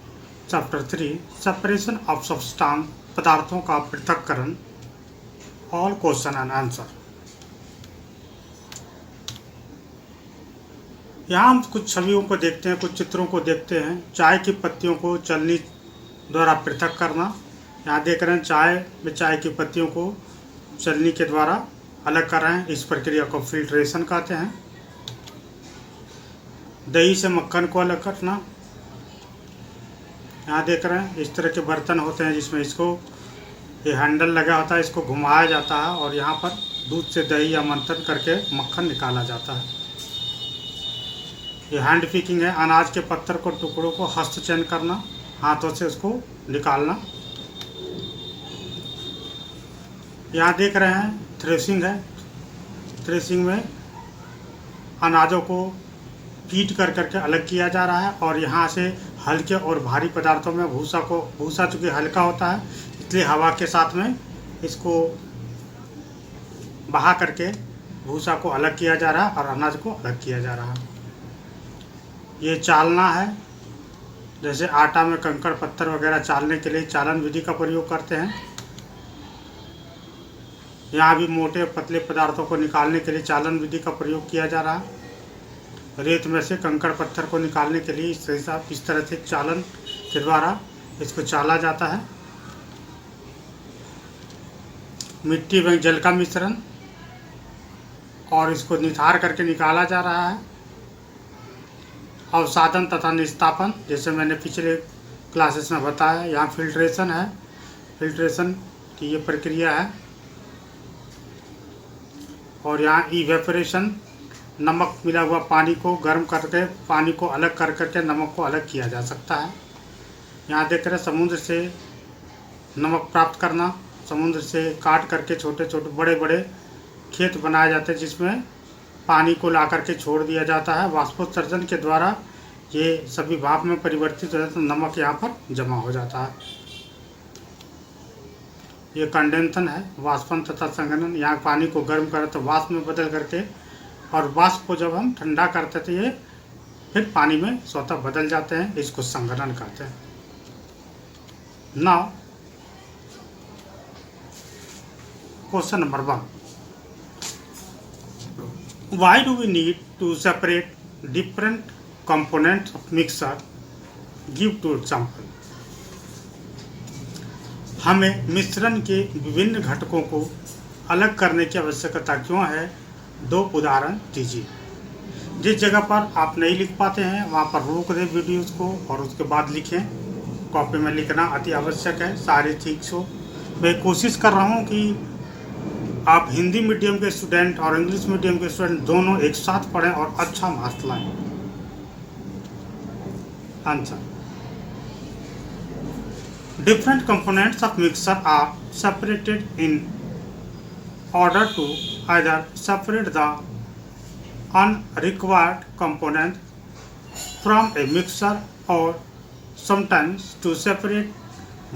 chapter 3 separation of substance पदार्थों का पृथक्करण ऑल क्वेश्चन एंड आंसर। यहाँ हम कुछ छवियों को देखते हैं, कुछ चित्रों को देखते हैं। चाय की पत्तियों को चलनी द्वारा पृथक करना। यहाँ देख रहे हैं चाय में चाय की पत्तियों को चलनी के द्वारा अलग कर रहे हैं। इस प्रक्रिया को फिल्ट्रेशन कहते हैं। दही से मक्खन को अलग करना। यहाँ देख रहे हैं इस तरह के बर्तन होते हैं जिसमें इसको ये हैंडल लगा होता है, इसको घुमाया जाता है और यहाँ पर दूध से दही या मंथन करके मक्खन निकाला जाता है। ये हैंड पिकिंग है। अनाज के पत्थर को टुकड़ों को हस्त चयन करना, हाथों से उसको निकालना। यहाँ देख रहे हैं थ्रेसिंग है। थ्रेसिंग में अनाजों को पीट कर करके अलग किया जा रहा है और यहाँ से हल्के और भारी पदार्थों में भूसा चूँकि हल्का होता है इसलिए हवा के साथ में इसको बहा करके भूसा को अलग किया जा रहा है और अनाज को अलग किया जा रहा है। ये चालना है। जैसे आटा में कंकड़ पत्थर वगैरह चालने के लिए चालन विधि का प्रयोग करते हैं। यहाँ भी मोटे पतले पदार्थों को निकालने के लिए चालन विधि का प्रयोग किया जा रहा है। रेत में से कंकड़ पत्थर को निकालने के लिए इस तरह से चालन के द्वारा इसको चाला जाता है। मिट्टी व जल का मिश्रण और इसको निथार करके निकाला जा रहा है। अवसादन तथा निस्तापन, जैसे मैंने पिछले क्लासेस में बताया। यहाँ फिल्ट्रेशन है। फिल्ट्रेशन की ये प्रक्रिया है। और यहाँ इवेपोरेशन, नमक मिला हुआ पानी को गर्म करके पानी को अलग कर करके नमक को अलग किया जा सकता है। यहाँ देख रहे हैं समुद्र से नमक प्राप्त करना। समुद्र से काट करके छोटे छोटे बड़े बड़े खेत बनाए जाते हैं जिसमें पानी को ला करके छोड़ दिया जाता है। वाष्पोत्सर्जन के द्वारा ये सभी भाप में परिवर्तित हो जाता है, नमक यहाँ पर जमा हो जाता है। ये कंडेंसन है, वाष्पन तथा संघनन। यहाँ पानी को गर्म करें तो वाष्प में बदल करके और वाष्प को जब हम ठंडा करते तो ये फिर पानी में स्वतः बदल जाते हैं। इसको संघनन कहते हैं। Now question number 1, why do we need to separate different components of mixer? Give two example. हमें मिश्रण के विभिन्न घटकों को अलग करने की आवश्यकता क्यों है? 2 उदाहरण दीजिए। जिस जगह पर आप नहीं लिख पाते हैं वहाँ पर रोक दें वीडियोज़ को और उसके बाद लिखें। कॉपी में लिखना अति आवश्यक है। सारे ठीक हो। मैं कोशिश कर रहा हूँ कि आप हिंदी मीडियम के स्टूडेंट और इंग्लिश मीडियम के स्टूडेंट दोनों एक साथ पढ़ें और अच्छा मार्क्स लाएं। Answer, different components of mixer are separated in order to either separate the unrequired component from a mixer or sometimes to separate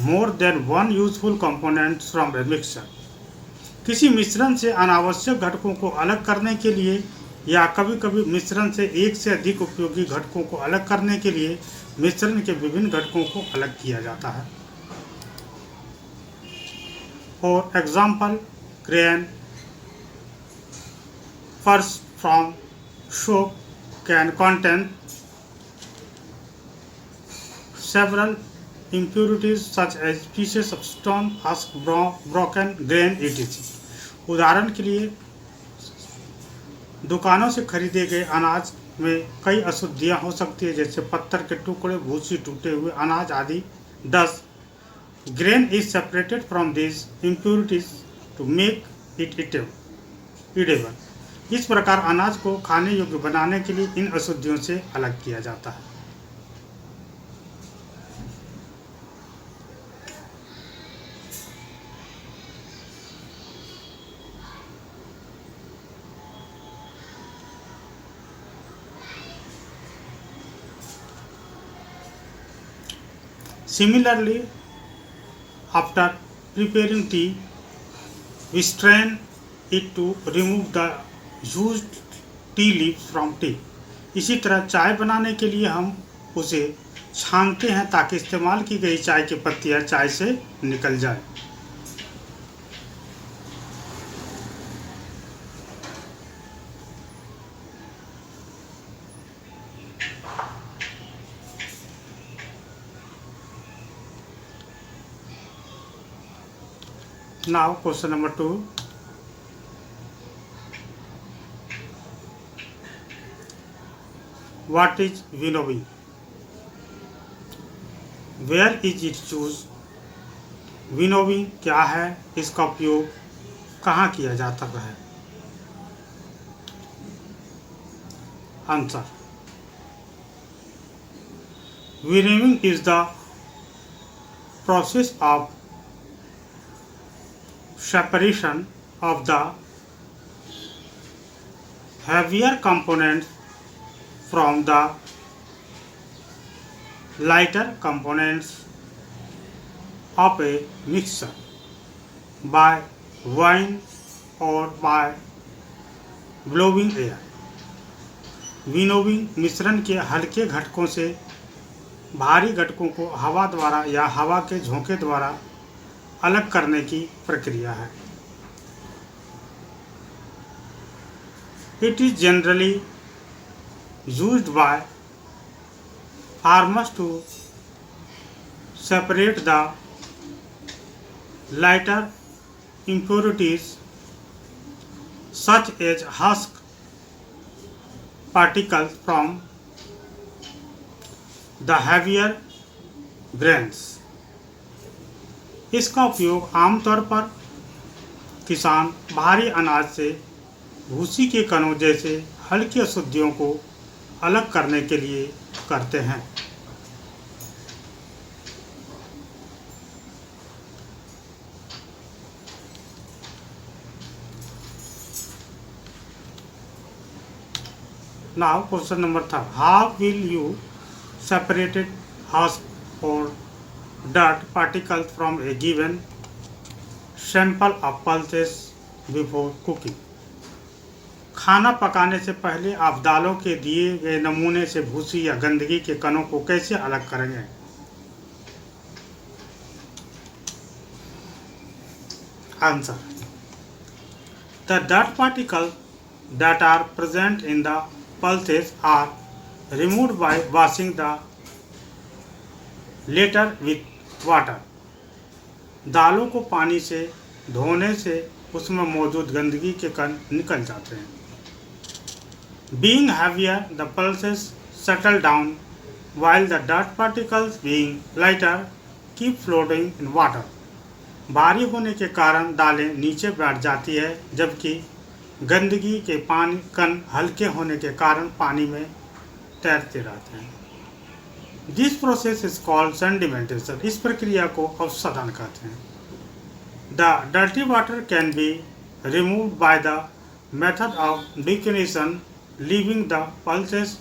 more than one useful component from a mixer। किसी मिश्रण से अनावश्यक घटकों को अलग करने के लिए या कभी कभी मिश्रण से एक से अधिक उपयोगी घटकों को अलग करने के लिए मिश्रण के विभिन्न घटकों को अलग किया जाता है। For example, grain first from soap can contain several impurities such as pieces of stone, husk, broken grain etc। उदाहरण के लिए दुकानों से खरीदे गए अनाज में कई अशुद्धियाँ हो सकती है जैसे पत्थर के टुकड़े, भूसी, टूटे हुए अनाज आदि। 10 Grain is separated from these impurities to make it eatable। इस प्रकार अनाज को खाने योग्य बनाने के लिए इन अशुद्धियों से अलग किया जाता है। Similarly, after preparing tea, we strain it to remove the used tea leaves from tea। इसी तरह चाय बनाने के लिए हम उसे छानते हैं ताकि इस्तेमाल की गई चाय की पत्तियां चाय से निकल जाए। Now question number 2. What is winnowing? Where is it used? Winnowing क्या है, इसका उपयोग कहाँ किया जाता है? Answer, winnowing is the process of separation of the heavier components from the lighter components of a mixture by wind or by blowing air. Winnowing मिश्रण के हल्के घटकों से भारी घटकों को हवा द्वारा या हवा के झोंके द्वारा अलग करने की प्रक्रिया है। It is generally used by farmers to separate the lighter impurities such as husk particles from the heavier grains. इसका उपयोग आमतौर पर किसान भारी अनाज से भूसी के कणों जैसे हल्की अशुद्धियों को अलग करने के लिए करते हैं। Now question number 3. How will you separate husk or dirt particles from a given sample of pulses before cooking? खाना पकाने से पहले आप दालों के दिए गए नमूने से भूसी या गंदगी के कणों को कैसे अलग करेंगे? Answer, the dirt particles that are present in the pulses are removed by washing the latter with water. दालों को पानी से धोने से उसमें मौजूद गंदगी के कण निकल जाते हैं। Being heavier, the pulses settle down while the dirt particles being lighter keep floating in water. भारी होने के कारण दालें नीचे बैठ जाती है, जबकि गंदगी के पानी कण हल्के होने के कारण पानी में तैरते रहते हैं। This process is called sedimentation. इस प्रक्रिया को अवसादन कहते हैं। The dirty water can be removed by the method of deconation, leaving the pulses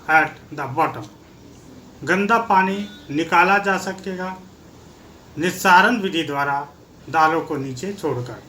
at the bottom. गंदा पानी निकाला जा सकेगा निस्सारण विधि द्वारा दालों को नीचे छोड़कर।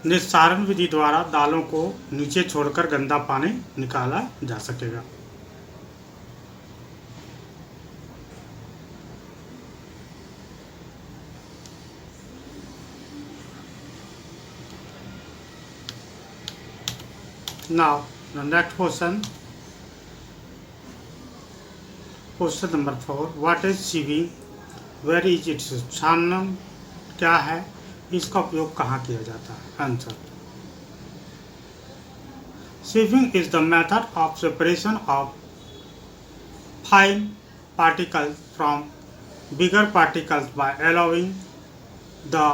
निस्सारण विधि द्वारा दालों को नीचे छोड़कर गंदा पानी निकाला जा सकेगा। Now the next question, question number 4. What is sieving? Where is it used? छानन क्या है, इसका उपयोग कहाँ किया जाता है? Answer, sieving is the method of separation of fine particles from bigger particles by allowing the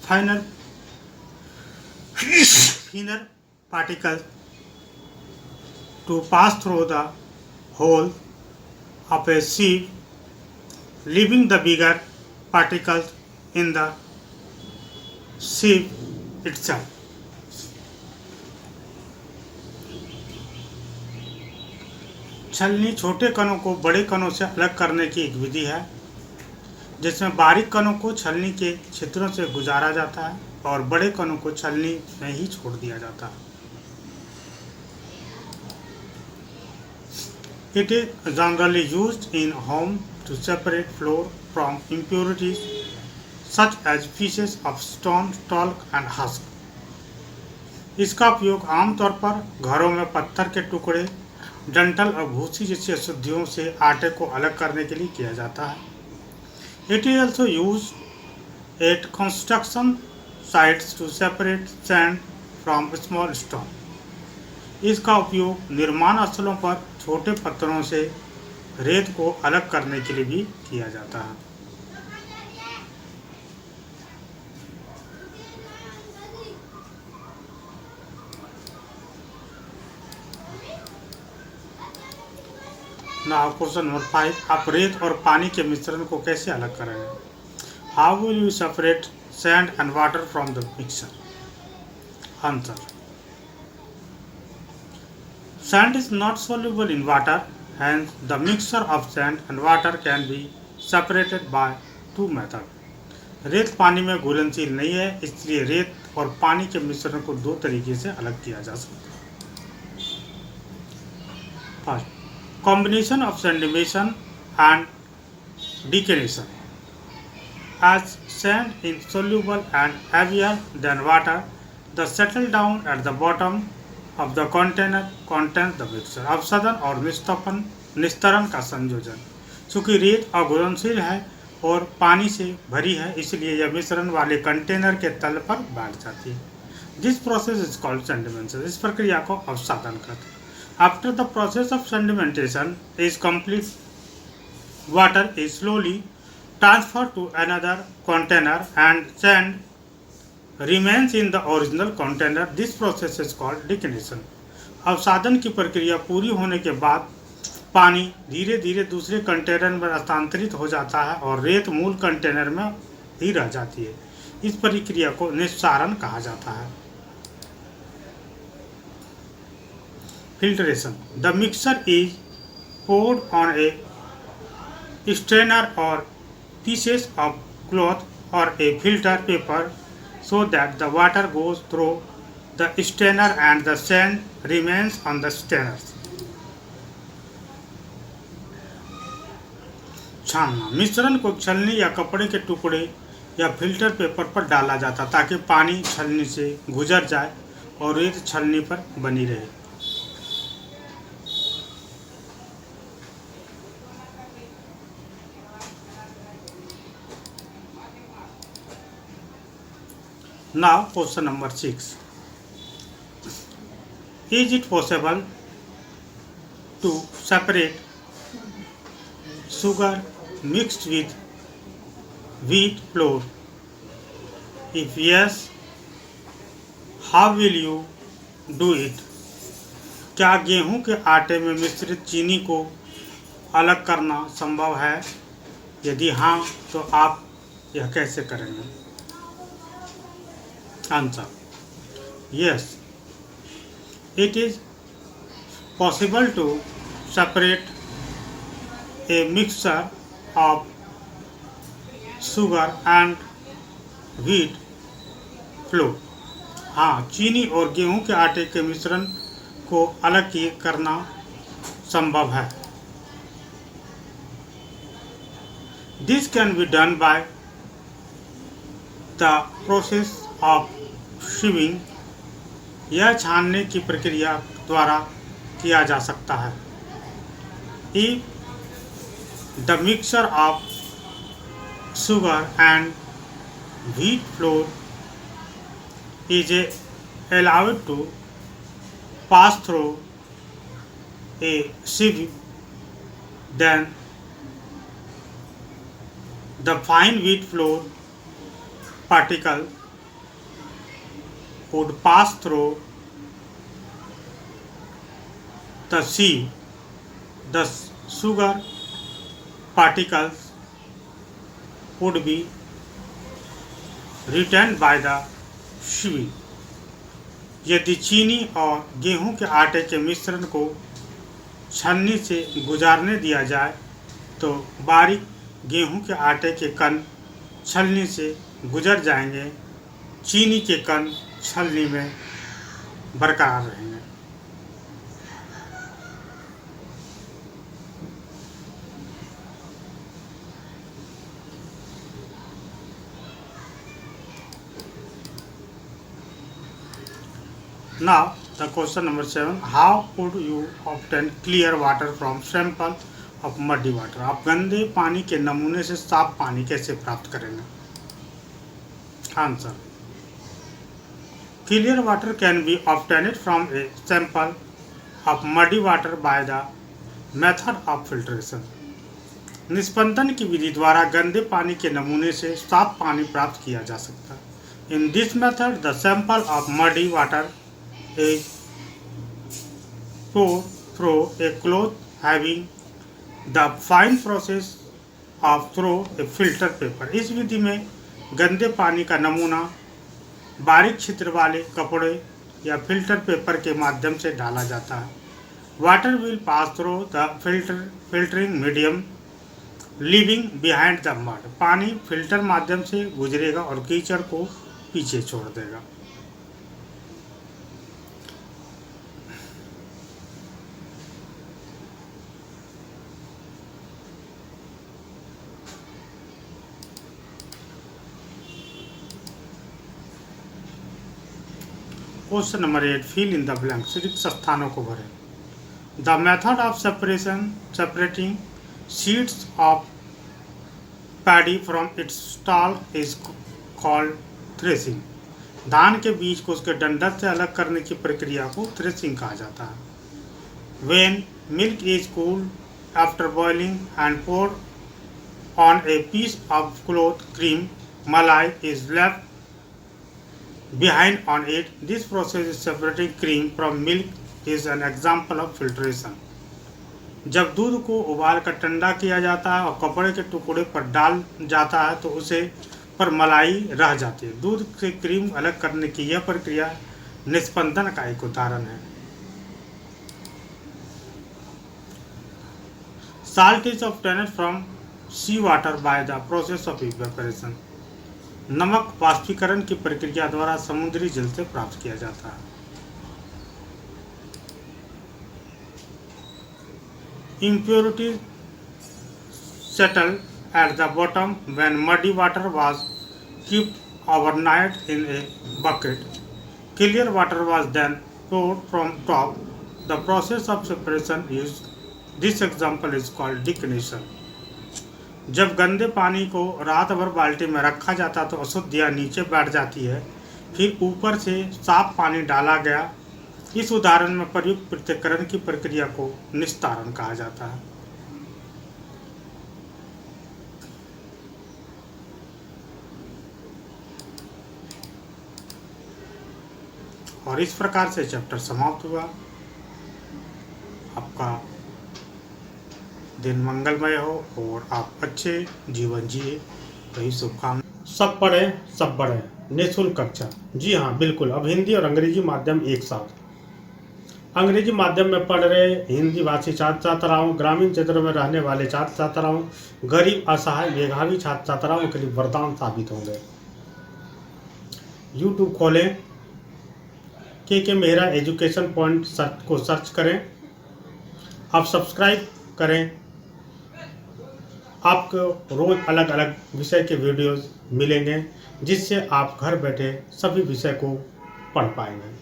finer thinner particles to pass through the hole of a sieve, leaving the bigger particles in the sieve itself. छलनी छोटे कणों को बड़े कणों से अलग करने की एक विधि है जिसमें बारीक कणों को छलनी के छिद्रों से गुजारा जाता है और बड़े कणों को छलनी में ही छोड़ दिया जाता है। It is generally used in home to separate flour from impurities such as pieces of stone, talc and husk. इसका उपयोग आमतौर पर घरों में पत्थर के टुकड़े, डंठल और भूसी जैसी अशुद्धियों से आटे को अलग करने के लिए किया जाता है। It is also used at construction sites to separate sand from small stone. इसका उपयोग निर्माण स्थलों पर छोटे पत्थरों से रेत को अलग करने के लिए भी किया जाता है। नाउ क्वेश्चन नंबर 5, आप रेत और पानी के मिश्रण को कैसे अलग करेंगे? How will you separate sand and water from the mixer? Answer, sand is not soluble in water, hence the mixture of sand and water can be separated by two methods. रेत पानी में घुलनशील नहीं है, इसलिए रेत और पानी के मिश्रण को दो तरीके से अलग किया जा सकता है। First, combination of sedimentation and declination. As sand is soluble and heavier than water, the settle down at the bottom of the container contains the mixture. अपसदन और निस्तरण का संयोजन। चूँकि रेत अघुलनशील है और पानी से भरी है, इसलिए यह मिश्रण वाले कंटेनर के तल पर बैठ जाती है। This process is called sedimentation. इस प्रक्रिया को अपसादन कहते हैं। After the process of sedimentation is complete, water is slowly transfer to another container and sand remains in the original container. This process is called declination. अवसादन की प्रक्रिया पूरी होने के बाद पानी धीरे धीरे दूसरे कंटेनर में हस्तांतरित हो जाता है और रेत मूल कंटेनर में ही रह जाती है। इस प्रक्रिया को निस्सारण कहा जाता है। Filtration, the mixer is poured on a strainer or pieces of cloth or a filter paper so that the water goes through the strainer and the sand remains on the strainer. छानना, मिश्रण को छलनी या कपड़े के टुकड़े या filter paper पर डाला जाता ताकि पानी छलनी से गुजर जाए और रेत छलनी पर बनी रहे। Now question number 6. Is it possible to separate sugar mixed with wheat flour? If yes, how will you do it? क्या गेहूं के आटे में मिश्रित चीनी को अलग करना संभव है? यदि हाँ, तो आप यह कैसे करेंगे? Answer, yes, it is possible to separate a mixture of sugar and wheat flour. हाँ, चीनी और गेहूं के आटे के मिश्रण को अलग करना संभव है। This can be done by the process of sieving. यह छानने की प्रक्रिया द्वारा किया जा सकता है। If the mixture of sugar and wheat flour is allowed to pass through a sieve, then the fine wheat flour particle would pass through the sieve. The sugar particles would be retained by the sieve. यदि चीनी और गेहूं के आटे के मिश्रण को छन्नी से गुजारने दिया जाए तो बारीक गेहूं के आटे के कण छलनी से गुजर जाएंगे, चीनी के कण छलनी में बरकरार रहेंगे। Now the question number 7, how would you obtain clear water from sample of muddy water? आप गंदे पानी के नमूने से साफ पानी कैसे प्राप्त करेंगे? Answer, clear water can be obtained from a sample of muddy water by the method of filtration. निस्पंदन की विधि द्वारा गंदे पानी के नमूने से साफ पानी प्राप्त किया जा सकता है। In this method, the sample of muddy water is poured through a cloth having the fine process of through a filter paper. इस विधि में गंदे पानी का नमूना बारीक छिद्र वाले कपड़े या फिल्टर पेपर के माध्यम से डाला जाता है। Water will pass through the filtering medium leaving behind the mud. पानी फिल्टर माध्यम से गुजरेगा और कीचड़ को पीछे छोड़ देगा। Question number 8, fill in the blanks. रिक्त स्थानों को भरें. The method of separating seeds of paddy from its stalk is called threshing. धान के बीज को उसके डंडल से अलग करने की प्रक्रिया को थ्रेसिंग कहा जाता है. When milk is cooled after boiling and poured on a piece of cloth cream, malai is left behind on it. This process is separating cream from milk is an example of filtration. जब दूध को उबाल कर ठंडा किया जाता है और कपड़े के टुकड़े पर डाल जाता है तो उसे पर मलाई रह जाती है. दूध से क्रीम अलग करने की यह प्रक्रिया निस्पंदन का एक उदाहरण है. Salt is obtained from sea water by the process of evaporation. नमक वाष्पीकरण की प्रक्रिया द्वारा समुद्री जल से प्राप्त किया जाता है. Impurities settled at the bottom when muddy water was kept overnight in a bucket. Clear water was then poured from top. The process of separation used. This example is called declination. जब गंदे पानी को रात भर बाल्टी में रखा जाता तो अशुद्धियाँ नीचे बैठ जाती है, फिर ऊपर से साफ पानी डाला गया. इस उदाहरण में प्रयुक्त पृथक्करण की प्रक्रिया को निस्तारण कहा जाता है. और इस प्रकार से चैप्टर समाप्त हुआ. आपका दिन मंगलमय हो और आप अच्छे जीवन जिए, यही शुभकामना. सब पढ़ें सब बढ़ें निःशुल्क कक्षा. जी हाँ, बिल्कुल. अब हिंदी और अंग्रेजी माध्यम एक साथ. अंग्रेजी माध्यम में पढ़ रहे हिंदी भाषी छात्र छात्राओं, ग्रामीण क्षेत्रों में रहने वाले छात्र छात्राओं, गरीब असहाय मेधावी छात्र छात्राओं के लिए वरदान साबित होंगे. यूट्यूब खोलें, के मेहरा एजुकेशन पॉइंट को सर्च करें. आप सब्सक्राइब करें. आपको रोज अलग अलग विषय के वीडियोस मिलेंगे जिससे आप घर बैठे सभी विषय को पढ़ पाएंगे.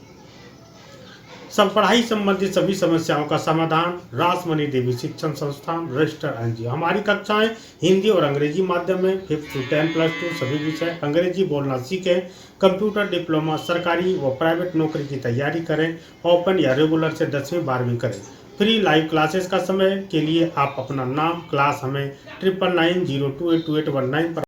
सब पढ़ाई संबंधी सभी समस्याओं का समाधान रासमणि देवी शिक्षण संस्थान रजिस्टर एनजीओ. हमारी कक्षाएं हिंदी और अंग्रेजी माध्यम में 5th to 10+2 सभी विषय. अंग्रेजी बोलना सीखें. कंप्यूटर डिप्लोमा सरकारी व प्राइवेट नौकरी की तैयारी करें. ओपन या रेगुलर से 10वीं 12वीं करें. फ्री लाइव क्लासेस का समय के लिए आप अपना नाम क्लास हमें 9990282819 पर